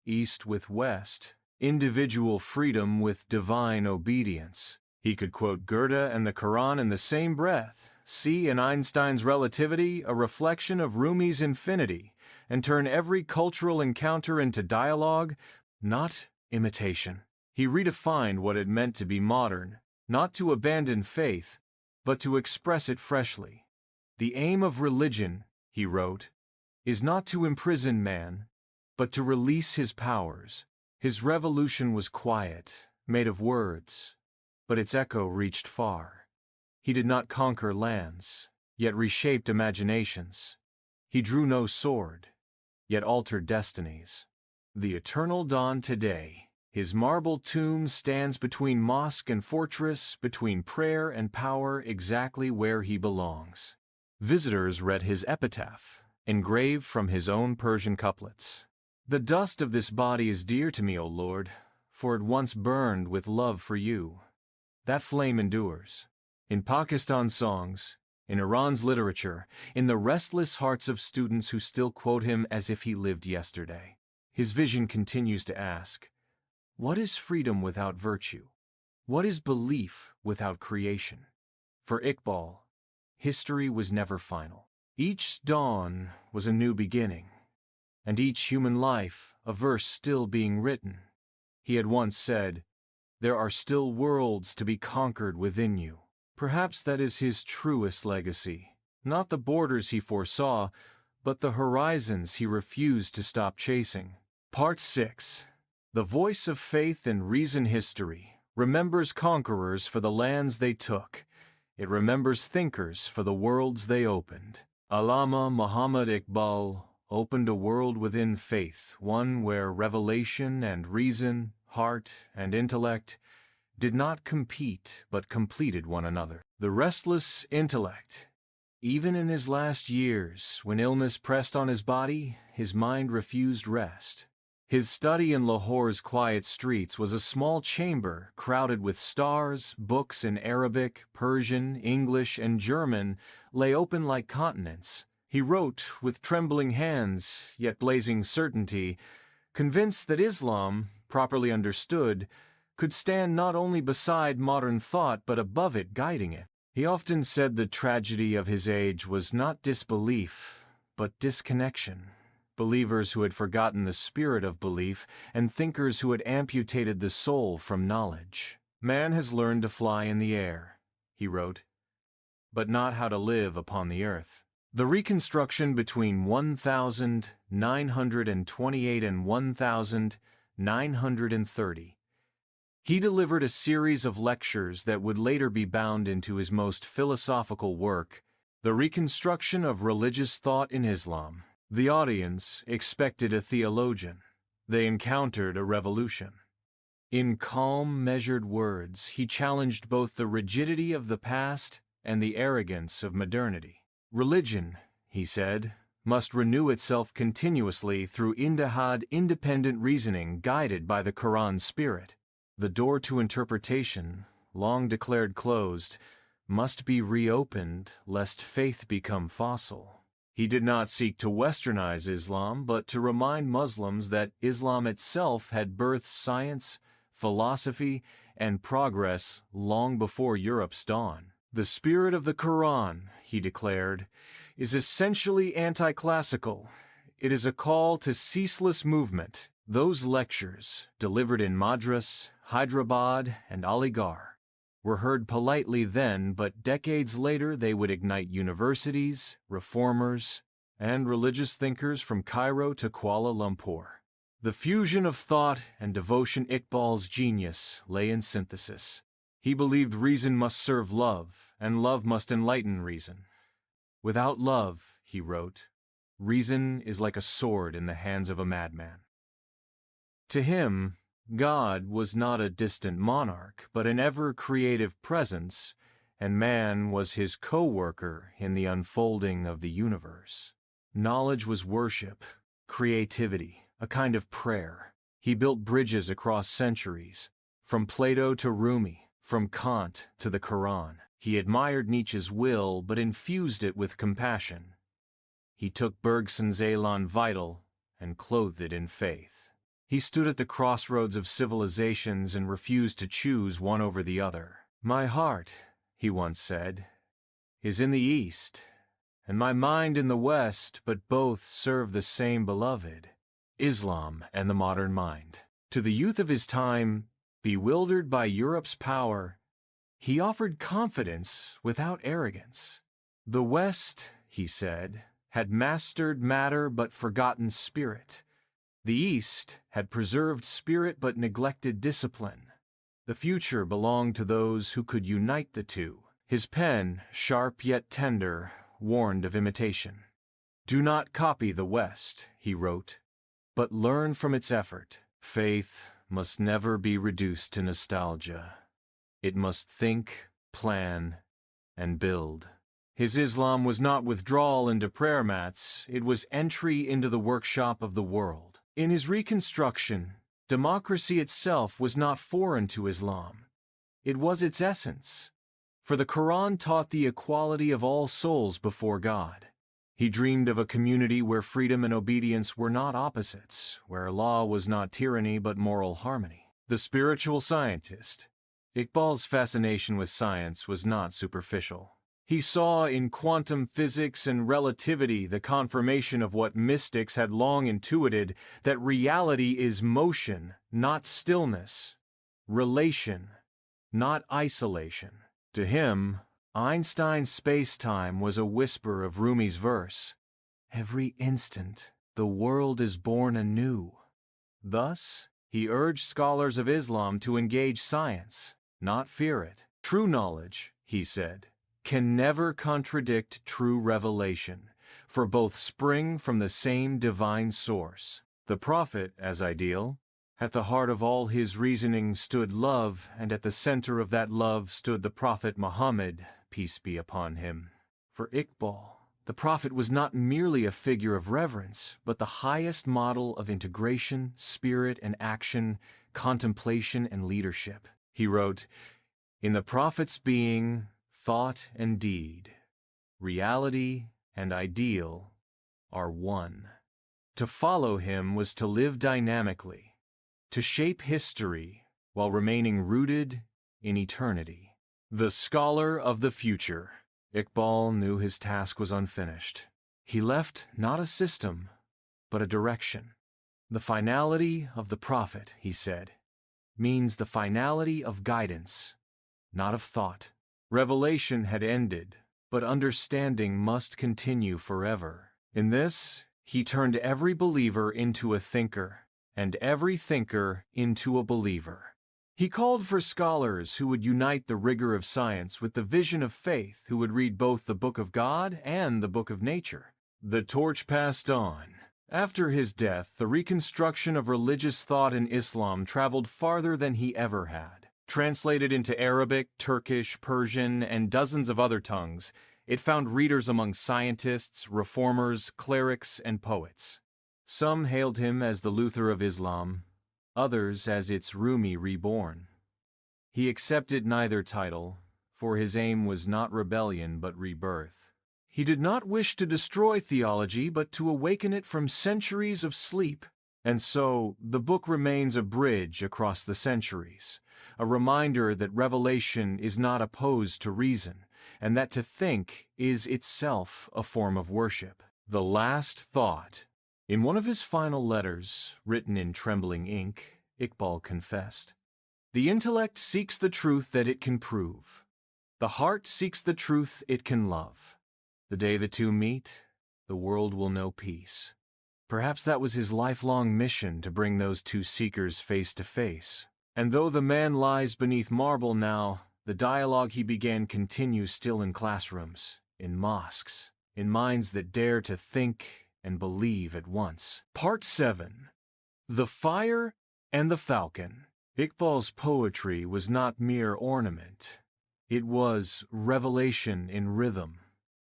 [SPEAKER 1] East with West, individual freedom with divine obedience. He could quote Goethe and the Quran in the same breath, see in Einstein's relativity a reflection of Rumi's infinity, and turn every cultural encounter into dialogue, not imitation. He redefined what it meant to be modern, not to abandon faith, but to express it freshly. The aim of religion, he wrote, is not to imprison man, but to release his powers. His revolution was quiet, made of words, but its echo reached far. He did not conquer lands, yet reshaped imaginations. He drew no sword, yet altered destinies. The eternal dawn today, his marble tomb stands between mosque and fortress, between prayer and power, exactly where he belongs. Visitors read his epitaph, engraved from his own Persian couplets. The dust of this body is dear to me, O Lord, for it once burned with love for you. That flame endures. In Pakistan's songs, in Iran's literature, in the restless hearts of students who still quote him as if he lived yesterday. His vision continues to ask, what is freedom without virtue? What is belief without creation? For Iqbal, history was never final. Each dawn was a new beginning, and each human life a verse still being written. He had once said, there are still worlds to be conquered within you. Perhaps that is his truest legacy, not the borders he foresaw, but the horizons he refused to stop chasing. Part 6. The voice of faith and reason. History remembers conquerors for the lands they took. It remembers thinkers for the worlds they opened. Allama Muhammad Iqbal opened a world within faith, one where revelation and reason, heart and intellect did not compete but completed one another. The restless intellect. Even in his last years, when illness pressed on his body, his mind refused rest. His study in Lahore's quiet streets was a small chamber crowded with stars. Books in Arabic, Persian, English, and German lay open like continents. He wrote with trembling hands, yet blazing certainty, convinced that Islam, properly understood, could stand not only beside modern thought but above it, guiding it. He often said the tragedy of his age was not disbelief, but disconnection. Believers who had forgotten the spirit of belief, and thinkers who had amputated the soul from knowledge. Man has learned to fly in the air, he wrote, but not how to live upon the earth. The Reconstruction between 1928 and 1930. He delivered a series of lectures that would later be bound into his most philosophical work, The Reconstruction of Religious Thought in Islam. The audience expected a theologian. They encountered a revolution. In calm, measured words, he challenged both the rigidity of the past and the arrogance of modernity. Religion, he said, must renew itself continuously through indahad, independent reasoning guided by the Quran's spirit. The door to interpretation, long declared closed, must be reopened lest faith become fossil. He did not seek to westernize Islam, but to remind Muslims that Islam itself had birthed science, philosophy, and progress long before Europe's dawn. The spirit of the Quran, he declared, is essentially anti-classical. It is a call to ceaseless movement. Those lectures, delivered in Madras, Hyderabad, and Aligarh, were heard politely then, but decades later they would ignite universities, reformers, and religious thinkers from Cairo to Kuala Lumpur. The fusion of thought and devotion. Iqbal's genius lay in synthesis. He believed reason must serve love, and love must enlighten reason. Without love, he wrote, reason is like a sword in the hands of a madman. To him, God was not a distant monarch, but an ever-creative presence, and man was his co-worker in the unfolding of the universe. Knowledge was worship, creativity, a kind of prayer. He built bridges across centuries, from Plato to Rumi, from Kant to the Quran. He admired Nietzsche's will, but infused it with compassion. He took Bergson's élan vital and clothed it in faith. He stood at the crossroads of civilizations and refused to choose one over the other. My heart, he once said, is in the East, and my mind in the West, but both serve the same beloved, Islam and the modern mind. To the youth of his time, bewildered by Europe's power, he offered confidence without arrogance. The West, he said, had mastered matter but forgotten spirit. The East had preserved spirit but neglected discipline. The future belonged to those who could unite the two. His pen, sharp yet tender, warned of imitation. "Do not copy the West," he wrote, "but learn from its effort. Faith must never be reduced to nostalgia. It must think, plan, and build." His Islam was not withdrawal into prayer mats, it was entry into the workshop of the world. In his Reconstruction, democracy itself was not foreign to Islam. It was its essence, for the Quran taught the equality of all souls before God. He dreamed of a community where freedom and obedience were not opposites, where law was not tyranny but moral harmony. The spiritual scientist. Iqbal's fascination with science was not superficial. He saw in quantum physics and relativity the confirmation of what mystics had long intuited, that reality is motion, not stillness, relation, not isolation. To him, Einstein's space-time was a whisper of Rumi's verse, "Every instant, the world is born anew." Thus, he urged scholars of Islam to engage science, not fear it. True knowledge, he said, can never contradict true revelation, for both spring from the same divine source. The Prophet, as ideal, at the heart of all his reasoning stood love, and at the center of that love stood the Prophet Muhammad, peace be upon him. For Iqbal, the Prophet was not merely a figure of reverence, but the highest model of integration, spirit and action, contemplation and leadership. He wrote, "In the Prophet's being, thought and deed, reality and ideal are one." To follow him was to live dynamically, to shape history while remaining rooted in eternity. The scholar of the future. Iqbal knew his task was unfinished. He left not a system, but a direction. The finality of the Prophet, he said, means the finality of guidance, not of thought. Revelation had ended, but understanding must continue forever. In this, he turned every believer into a thinker, and every thinker into a believer. He called for scholars who would unite the rigor of science with the vision of faith, who would read both the Book of God and the Book of Nature. The torch passed on. After his death, the reconstruction of religious thought in Islam traveled farther than he ever had. Translated into Arabic, Turkish, Persian, and dozens of other tongues, it found readers among scientists, reformers, clerics, and poets. Some hailed him as the Luther of Islam, others as its Rumi reborn. He accepted neither title, for his aim was not rebellion but rebirth. He did not wish to destroy theology but to awaken it from centuries of sleep. And so, the book remains a bridge across the centuries, a reminder that revelation is not opposed to reason, and that to think is itself a form of worship. The last thought. In one of his final letters, written in trembling ink, Iqbal confessed, "The intellect seeks the truth that it can prove. The heart seeks the truth it can love. The day the two meet, the world will know peace." Perhaps that was his lifelong mission, to bring those two seekers face to face. And though the man lies beneath marble now, the dialogue he began continues still in classrooms, in mosques, in minds that dare to think and believe at once. Part 7. The Fire and the Falcon. Iqbal's poetry was not mere ornament. It was revelation in rhythm.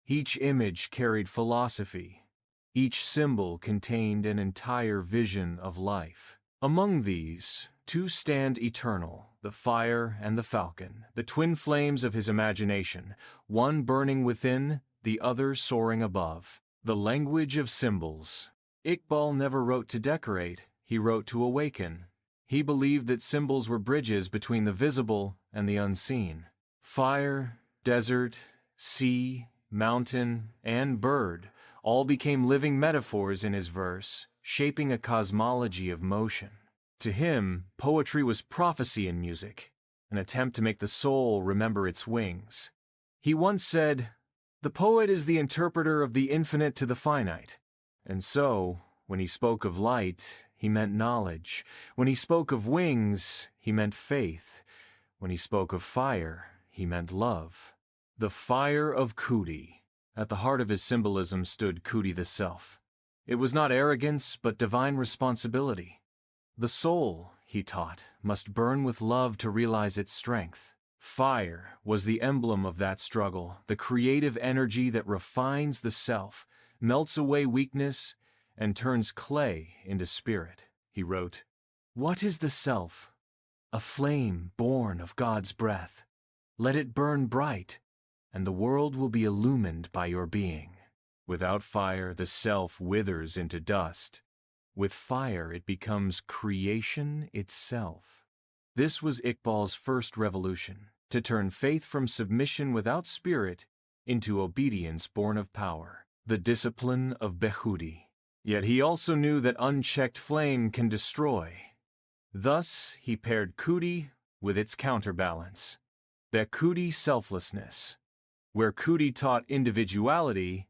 [SPEAKER 1] Each image carried philosophy. Each symbol contained an entire vision of life. Among these, two stand eternal, the fire and the falcon, the twin flames of his imagination, one burning within, the other soaring above. The language of symbols. Iqbal never wrote to decorate, he wrote to awaken. He believed that symbols were bridges between the visible and the unseen. Fire, desert, sea, mountain, and bird all became living metaphors in his verse, shaping a cosmology of motion. To him, poetry was prophecy in music, an attempt to make the soul remember its wings. He once said, "The poet is the interpreter of the infinite to the finite." And so, when he spoke of light, he meant knowledge. When he spoke of wings, he meant faith. When he spoke of fire, he meant love. The fire of Khudi. At the heart of his symbolism stood Khudi the self. It was not arrogance, but divine responsibility. The soul, he taught, must burn with love to realize its strength. Fire was the emblem of that struggle, the creative energy that refines the self, melts away weakness, and turns clay into spirit. He wrote, "What is the self? A flame born of God's breath. Let it burn bright, and the world will be illumined by your being. Without fire, the self withers into dust. With fire, it becomes creation itself." This was Iqbal's first revolution, to turn faith from submission without spirit into obedience born of power, the discipline of Khudi. Yet he also knew that unchecked flame can destroy. Thus, he paired Khudi with its counterbalance, Khudi selflessness. Where Khudi taught individuality,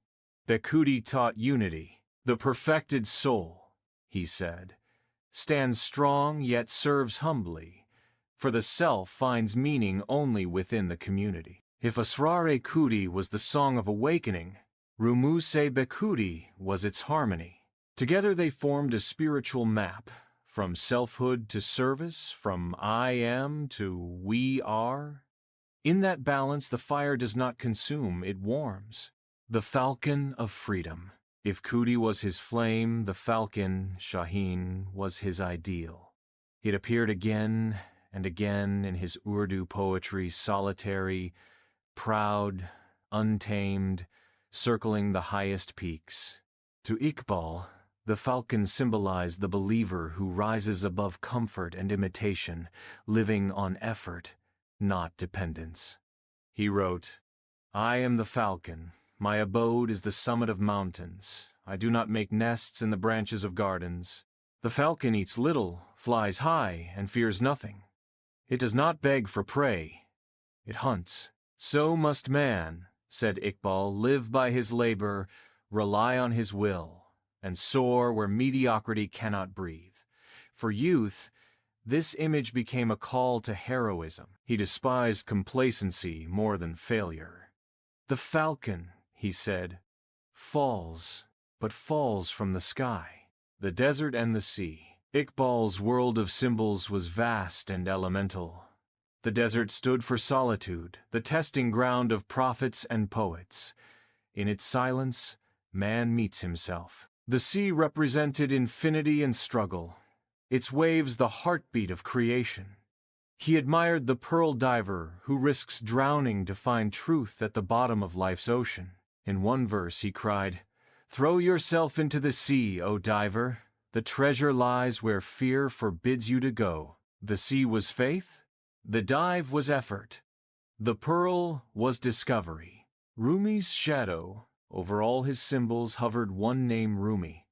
[SPEAKER 1] Khudi taught unity. The perfected soul, he said, stands strong yet serves humbly, for the self finds meaning only within the community. If Asrar-e Khudi was the song of awakening, Rumuz-e Khudi was its harmony. Together they formed a spiritual map, from selfhood to service, from I am to we are. In that balance, the fire does not consume, it warms. The falcon of freedom. If Khudi was his flame, the falcon, Shaheen, was his ideal. It appeared again and again in his Urdu poetry, solitary, proud, untamed, circling the highest peaks. To Iqbal, the falcon symbolized the believer who rises above comfort and imitation, living on effort, not dependence. He wrote, "I am the falcon. My abode is the summit of mountains. I do not make nests in the branches of gardens. The falcon eats little, flies high, and fears nothing. It does not beg for prey. It hunts. So must man," said Iqbal, "live by his labor, rely on his will, and soar where mediocrity cannot breathe." For youth, this image became a call to heroism. He despised complacency more than failure. "The falcon," he said, "falls, but falls from the sky." The desert and the sea. Iqbal's world of symbols was vast and elemental. The desert stood for solitude, the testing ground of prophets and poets. In its silence, man meets himself. The sea represented infinity and struggle, its waves the heartbeat of creation. He admired the pearl diver who risks drowning to find truth at the bottom of life's ocean. In one verse he cried, "Throw yourself into the sea, O diver. The treasure lies where fear forbids you to go." The sea was faith, the dive was effort, the pearl was discovery. Rumi's shadow, over all his symbols, hovered one name, Rumi.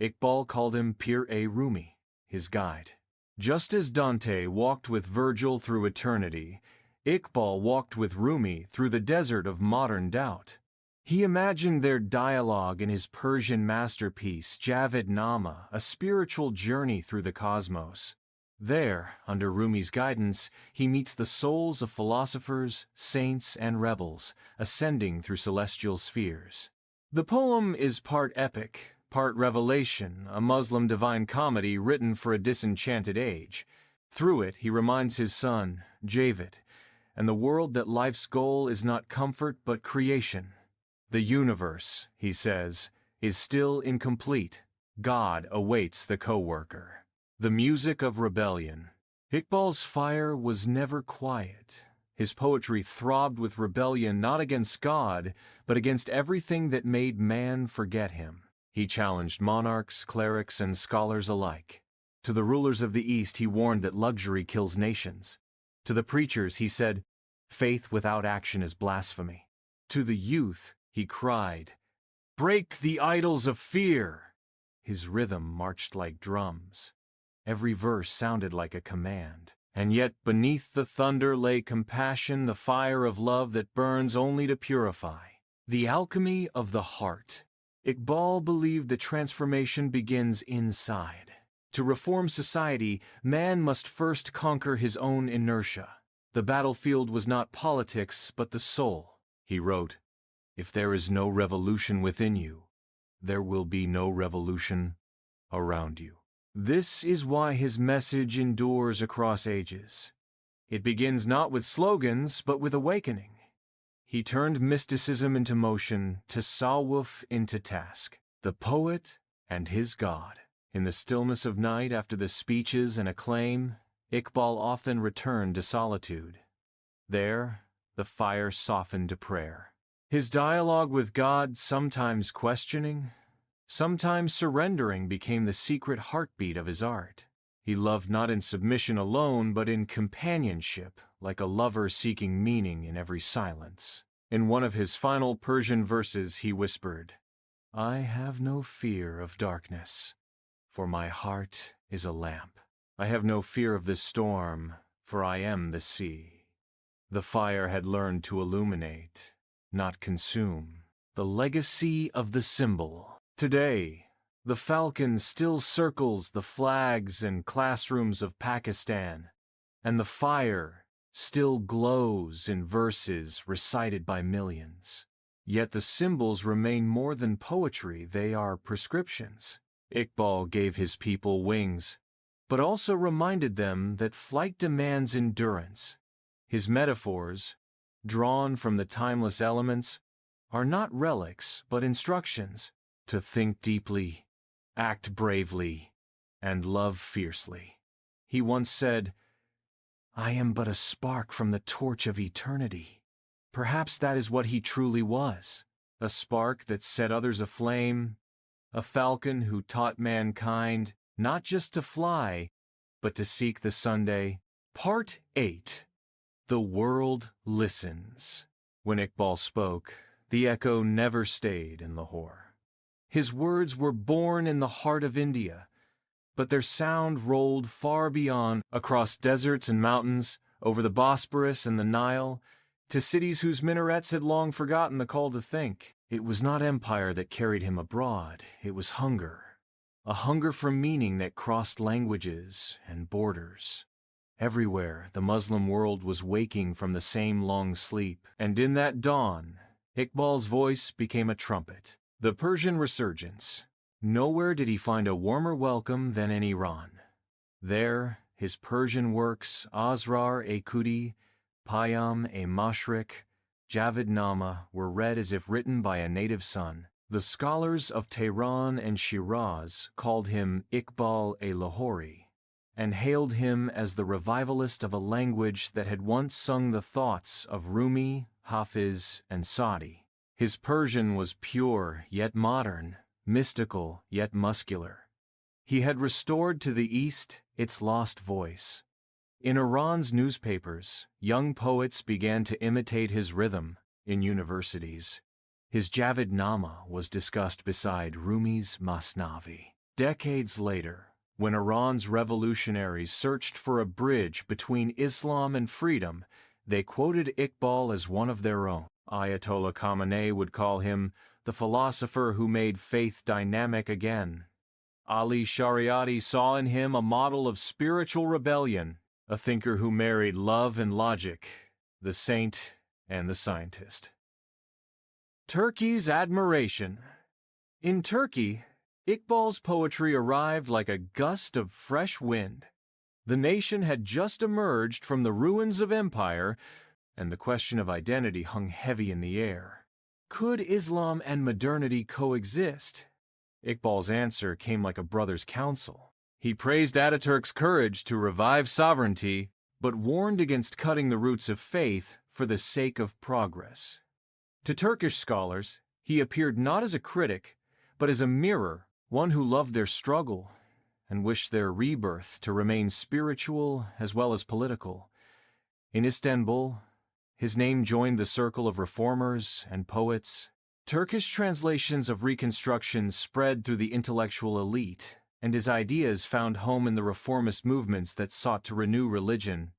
[SPEAKER 1] Iqbal called him Pir-e-Rumi, his guide. Just as Dante walked with Virgil through eternity, Iqbal walked with Rumi through the desert of modern doubt. He imagined their dialogue in his Persian masterpiece, Javid-Nama, a spiritual journey through the cosmos. There, under Rumi's guidance, he meets the souls of philosophers, saints, and rebels, ascending through celestial spheres. The poem is part epic, part revelation, a Muslim divine comedy written for a disenchanted age. Through it, he reminds his son, Javid, and the world that life's goal is not comfort but creation. The universe, he says, is still incomplete. God awaits the co-worker. The music of rebellion. Iqbal's fire was never quiet. His poetry throbbed with rebellion not against God, but against everything that made man forget him. He challenged monarchs, clerics, and scholars alike. To the rulers of the East, he warned that luxury kills nations. To the preachers, he said, "Faith without action is blasphemy." To the youth, he cried, "Break the idols of fear!" His rhythm marched like drums. Every verse sounded like a command. And yet beneath the thunder lay compassion, the fire of love that burns only to purify. The alchemy of the heart. Iqbal believed the transformation begins inside. To reform society, man must first conquer his own inertia. The battlefield was not politics, but the soul. He wrote, "If there is no revolution within you, there will be no revolution around you." This is why his message endures across ages. It begins not with slogans, but with awakening. He turned mysticism into motion, tasawwuf into task, the poet and his God. In the stillness of night, after the speeches and acclaim, Iqbal often returned to solitude. There, the fire softened to prayer. His dialogue with God, sometimes questioning, sometimes surrendering, became the secret heartbeat of his art. He loved not in submission alone, but in companionship, like a lover seeking meaning in every silence. In one of his final Persian verses, he whispered, "I have no fear of darkness, for my heart is a lamp. I have no fear of the storm, for I am the sea." The fire had learned to illuminate, not consume. The legacy of the symbol. Today, the falcon still circles the flags and classrooms of Pakistan, and the fire still glows in verses recited by millions. Yet the symbols remain more than poetry, they are prescriptions. Iqbal gave his people wings, but also reminded them that flight demands endurance. His metaphors, drawn from the timeless elements, are not relics but instructions to think deeply, act bravely, and love fiercely. He once said, "I am but a spark from the torch of eternity." Perhaps that is what he truly was, a spark that set others aflame, a falcon who taught mankind not just to fly, but to seek the Sunday. Part 8. The world listens. When Iqbal spoke, the echo never stayed in Lahore. His words were born in the heart of India, but their sound rolled far beyond, across deserts and mountains, over the Bosporus and the Nile, to cities whose minarets had long forgotten the call to think. It was not empire that carried him abroad, it was hunger. A hunger for meaning that crossed languages and borders. Everywhere, the Muslim world was waking from the same long sleep, and in that dawn, Iqbal's voice became a trumpet. The Persian resurgence. Nowhere did he find a warmer welcome than in Iran. There, his Persian works, Asrar-e-Khudi, Payam-e-Mashriq, Javid-Nama, were read as if written by a native son. The scholars of Tehran and Shiraz called him Iqbal-e-Lahori, and hailed him as the revivalist of a language that had once sung the thoughts of Rumi, Hafiz, and Sadi. His Persian was pure yet modern, mystical yet muscular. He had restored to the East its lost voice. In Iran's newspapers, young poets began to imitate his rhythm. In universities, his Javid-Nama was discussed beside Rumi's Masnavi. Decades later, when Iran's revolutionaries searched for a bridge between Islam and freedom, they quoted Iqbal as one of their own. Ayatollah Khamenei would call him the philosopher who made faith dynamic again. Ali Shariati saw in him a model of spiritual rebellion, a thinker who married love and logic, the saint and the scientist. Turkey's admiration. In Turkey, Iqbal's poetry arrived like a gust of fresh wind. The nation had just emerged from the ruins of empire, and the question of identity hung heavy in the air. Could Islam and modernity coexist? Iqbal's answer came like a brother's counsel. He praised Ataturk's courage to revive sovereignty, but warned against cutting the roots of faith for the sake of progress. To Turkish scholars, he appeared not as a critic, but as a mirror, one who loved their struggle and wished their rebirth to remain spiritual as well as political. In Istanbul, his name joined the circle of reformers and poets. Turkish translations of Reconstruction spread through the intellectual elite, and his ideas found home in the reformist movements that sought to renew religion,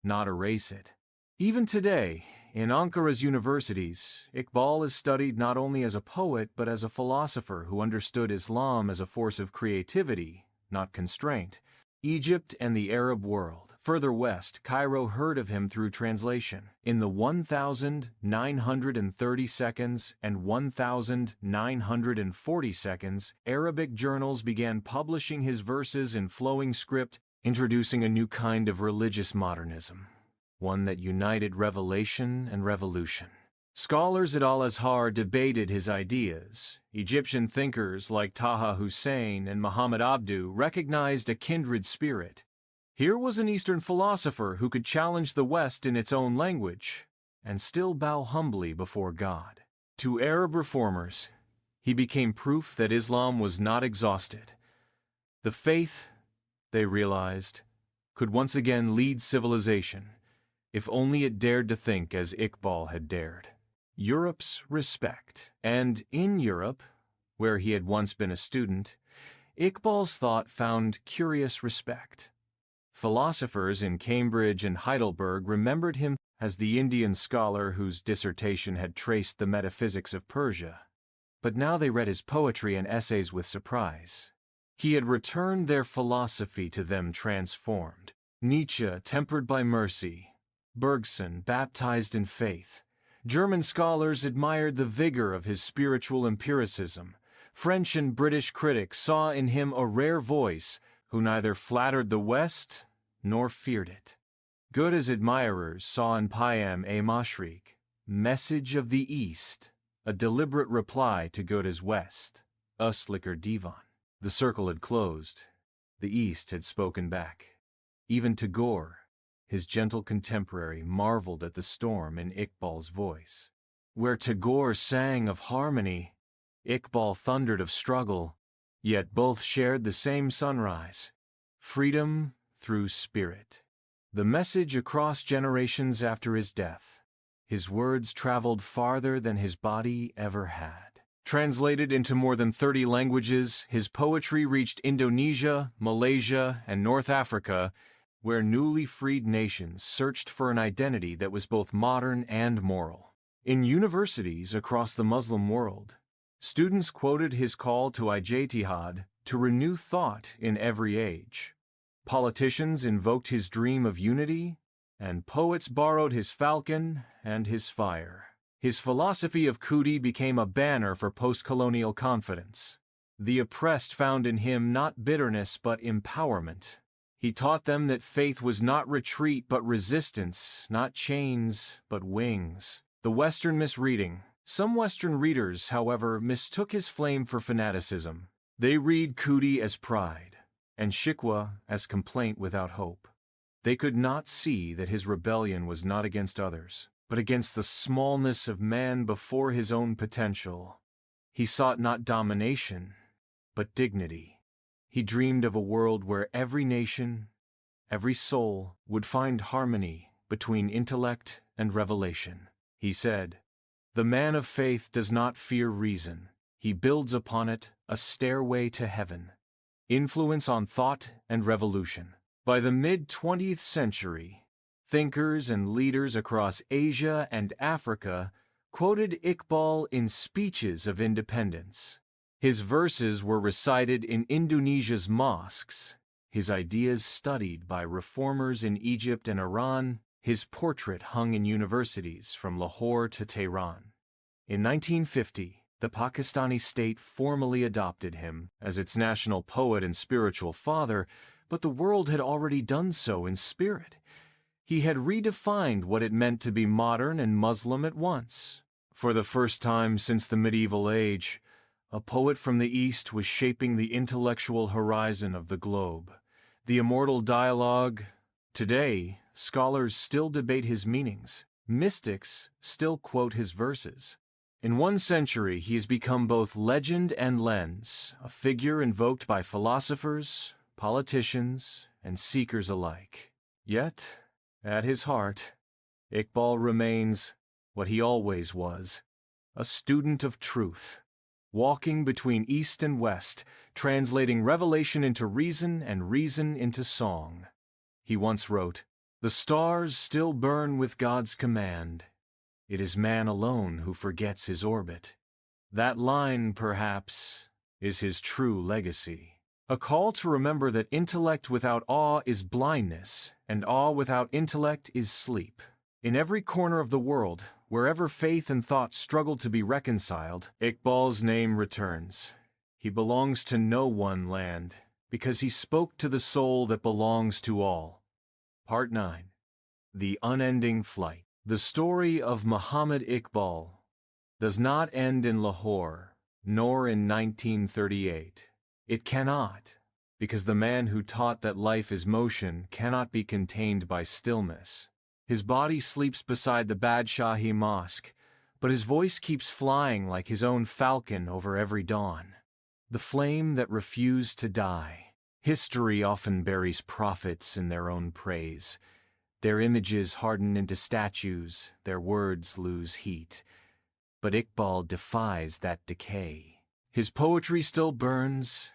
[SPEAKER 1] not erase it. Even today, in Ankara's universities, Iqbal is studied not only as a poet but as a philosopher who understood Islam as a force of creativity, not constraint. Egypt and the Arab world. Further west, Cairo heard of him through translation. In the 1930 seconds and 1940 seconds, Arabic journals began publishing his verses in flowing script, introducing a new kind of religious modernism, one that united revelation and revolution. Scholars at Al-Azhar debated his ideas. Egyptian thinkers like Taha Hussein and Muhammad Abdu recognized a kindred spirit. Here was an Eastern philosopher who could challenge the West in its own language and still bow humbly before God. To Arab reformers, he became proof that Islam was not exhausted. The faith, they realized, could once again lead civilization, if only it dared to think as Iqbal had dared. Europe's respect. And in Europe, where he had once been a student, Iqbal's thought found curious respect. Philosophers in Cambridge and Heidelberg remembered him as the Indian scholar whose dissertation had traced the metaphysics of Persia. But now they read his poetry and essays with surprise. He had returned their philosophy to them transformed. Nietzsche, tempered by mercy. Bergson, baptized in faith. German scholars admired the vigor of his spiritual empiricism. French and British critics saw in him a rare voice who neither flattered the West nor feared it. Goethe's admirers saw in Payam-e-Mashriq, Message of the East, a deliberate reply to Goethe's West, Östlicher Divan. The circle had closed. The East had spoken back. Even Tagore, his gentle contemporary, marveled at the storm in Iqbal's voice. Where Tagore sang of harmony, Iqbal thundered of struggle, yet both shared the same sunrise, freedom through spirit. The message across generations after his death, his words traveled farther than his body ever had. Translated into more than 30 languages, his poetry reached Indonesia, Malaysia, and North Africa, where newly freed nations searched for an identity that was both modern and moral. In universities across the Muslim world, students quoted his call to ijtihad, to renew thought in every age. Politicians invoked his dream of unity, and poets borrowed his falcon and his fire. His philosophy of Khudi became a banner for post-colonial confidence. The oppressed found in him not bitterness but empowerment. He taught them that faith was not retreat but resistance, not chains but wings. The Western misreading. Some Western readers, however, mistook his flame for fanaticism. They read Khudi as pride, and Shikwa as complaint without hope. They could not see that his rebellion was not against others, but against the smallness of man before his own potential. He sought not domination, but dignity. He dreamed of a world where every nation, every soul, would find harmony between intellect and revelation. He said, "The man of faith does not fear reason. He builds upon it a stairway to heaven." Influence on thought and revolution. By the mid-20th century, thinkers and leaders across Asia and Africa quoted Iqbal in speeches of independence. His verses were recited in Indonesia's mosques, his ideas studied by reformers in Egypt and Iran, his portrait hung in universities from Lahore to Tehran. In 1950, the Pakistani state formally adopted him as its national poet and spiritual father, but the world had already done so in spirit. He had redefined what it meant to be modern and Muslim at once. For the first time since the medieval age, a poet from the East was shaping the intellectual horizon of the globe. The immortal dialogue. Today, scholars still debate his meanings. Mystics still quote his verses. In one century, he has become both legend and lens, a figure invoked by philosophers, politicians, and seekers alike. Yet, at his heart, Iqbal remains what he always was, a student of truth. Walking between East and West, translating revelation into reason and reason into song. He once wrote, "The stars still burn with God's command. It is man alone who forgets his orbit." That line, perhaps, is his true legacy. A call to remember that intellect without awe is blindness, and awe without intellect is sleep. In every corner of the world, wherever faith and thought struggle to be reconciled, Iqbal's name returns. He belongs to no one land, because he spoke to the soul that belongs to all. Part 9. The Unending Flight. The story of Muhammad Iqbal does not end in Lahore, nor in 1938. It cannot, because the man who taught that life is motion cannot be contained by stillness. His body sleeps beside the Badshahi Mosque, but his voice keeps flying like his own falcon over every dawn. The flame that refused to die. History often buries prophets in their own praise. Their images harden into statues, their words lose heat. But Iqbal defies that decay. His poetry still burns,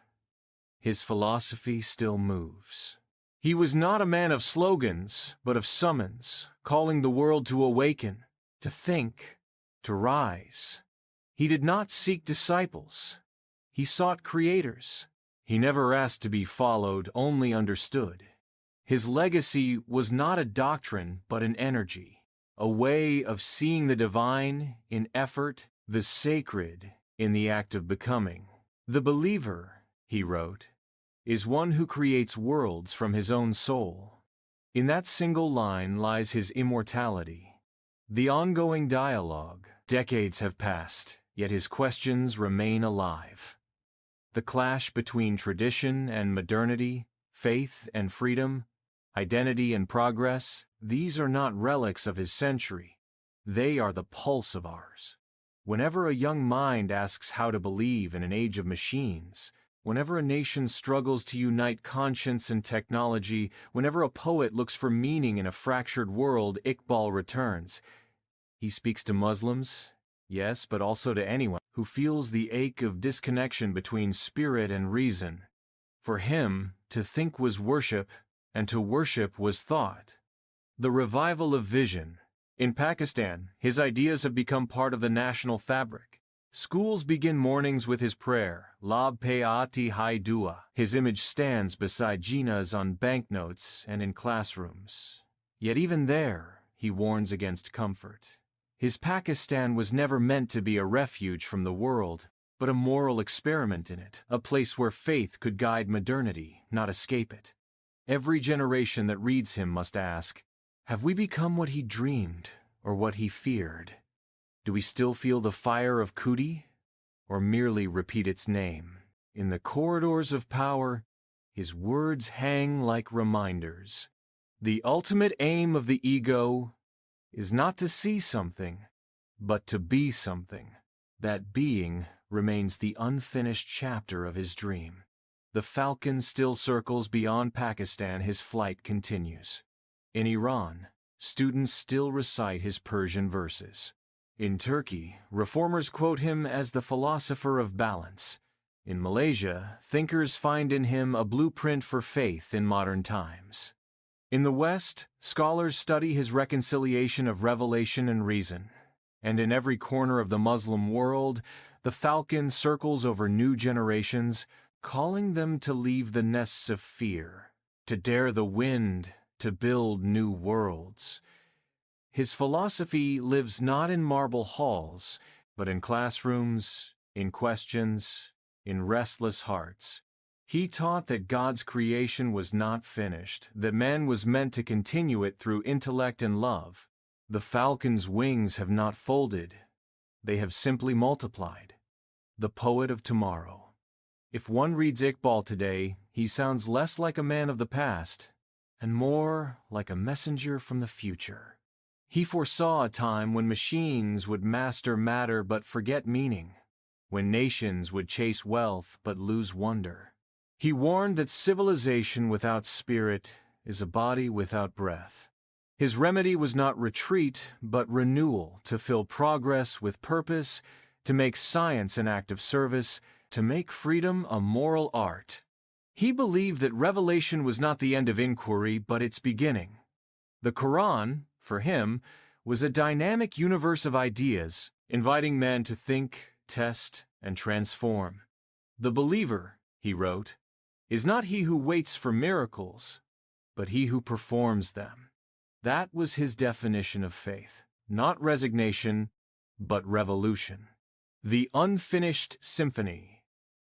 [SPEAKER 1] his philosophy still moves. He was not a man of slogans, but of summons, calling the world to awaken, to think, to rise. He did not seek disciples. He sought creators. He never asked to be followed, only understood. His legacy was not a doctrine, but an energy, a way of seeing the divine in effort, the sacred in the act of becoming. The believer, he wrote, is one who creates worlds from his own soul. In that single line lies his immortality. The ongoing dialogue. Decades have passed, yet his questions remain alive. The clash between tradition and modernity, faith and freedom, identity and progress, these are not relics of his century. They are the pulse of ours. Whenever a young mind asks how to believe in an age of machines, whenever a nation struggles to unite conscience and technology, whenever a poet looks for meaning in a fractured world, Iqbal returns. He speaks to Muslims, yes, but also to anyone who feels the ache of disconnection between spirit and reason. For him, to think was worship, and to worship was thought. The revival of vision. In Pakistan, his ideas have become part of the national fabric. Schools begin mornings with his prayer, Lab pe aati hai dua. His image stands beside jinnahs on banknotes and in classrooms. Yet even there, he warns against comfort. His Pakistan was never meant to be a refuge from the world, but a moral experiment in it, a place where faith could guide modernity, not escape it. Every generation that reads him must ask, have we become what he dreamed or what he feared? Do we still feel the fire of Khudi, or merely repeat its name? In the corridors of power, his words hang like reminders. The ultimate aim of the ego is not to see something, but to be something. That being remains the unfinished chapter of his dream. The falcon still circles beyond Pakistan, his flight continues. In Iran, students still recite his Persian verses. In Turkey, reformers quote him as the philosopher of balance. In Malaysia, thinkers find in him a blueprint for faith in modern times. In the West, scholars study his reconciliation of revelation and reason. And in every corner of the Muslim world, the falcon circles over new generations, calling them to leave the nests of fear, to dare the wind, to build new worlds. His philosophy lives not in marble halls, but in classrooms, in questions, in restless hearts. He taught that God's creation was not finished, that man was meant to continue it through intellect and love. The falcon's wings have not folded, they have simply multiplied. The poet of tomorrow. If one reads Iqbal today, he sounds less like a man of the past, and more like a messenger from the future. He foresaw a time when machines would master matter but forget meaning, when nations would chase wealth but lose wonder. He warned that civilization without spirit is a body without breath. His remedy was not retreat but renewal, to fill progress with purpose, to make science an act of service, to make freedom a moral art. He believed that revelation was not the end of inquiry but its beginning. The Quran, for him, was a dynamic universe of ideas, inviting man to think, test, and transform. The believer, he wrote, is not he who waits for miracles, but he who performs them. That was his definition of faith, not resignation, but revolution. The unfinished symphony.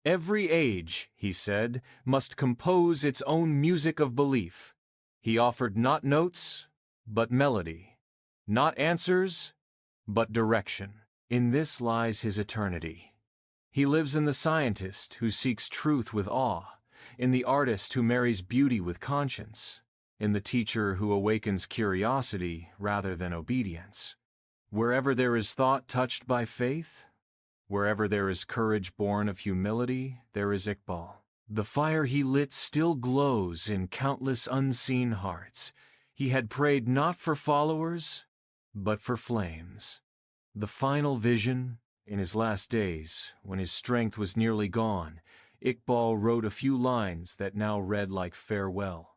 [SPEAKER 1] Every age, he said, must compose its own music of belief. He offered not notes, but melody, not answers, but direction. In this lies his eternity. He lives in the scientist who seeks truth with awe, in the artist who marries beauty with conscience, in the teacher who awakens curiosity rather than obedience. Wherever there is thought touched by faith, wherever there is courage born of humility, there is Iqbal. The fire he lit still glows in countless unseen hearts. He had prayed not for followers, but for flames. The final vision, in his last days, when his strength was nearly gone, Iqbal wrote a few lines that now read like farewell.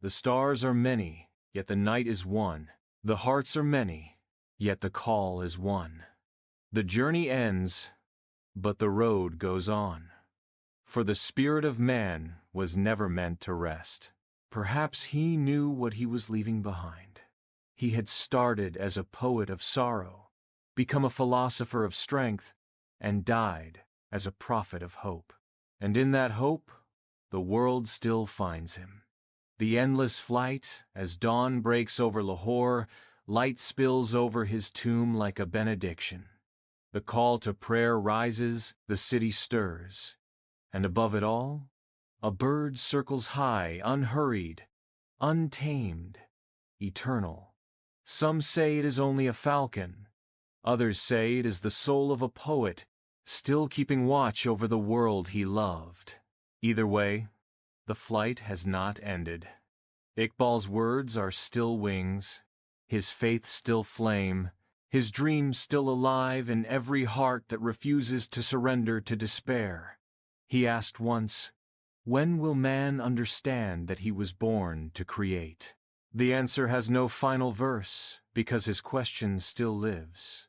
[SPEAKER 1] The stars are many, yet the night is one. The hearts are many, yet the call is one. The journey ends, but the road goes on. For the spirit of man was never meant to rest. Perhaps he knew what he was leaving behind. He had started as a poet of sorrow, become a philosopher of strength, and died as a prophet of hope. And in that hope, the world still finds him. The endless flight, as dawn breaks over Lahore, light spills over his tomb like a benediction. The call to prayer rises, the city stirs. And above it all, a bird circles high, unhurried, untamed, eternal. Some say it is only a falcon. Others say it is the soul of a poet, still keeping watch over the world he loved. Either way, the flight has not ended. Iqbal's words are still wings, his faith still flame, his dreams still alive in every heart that refuses to surrender to despair. He asked once, "When will man understand that he was born to create?" The answer has no final verse, because his question still lives.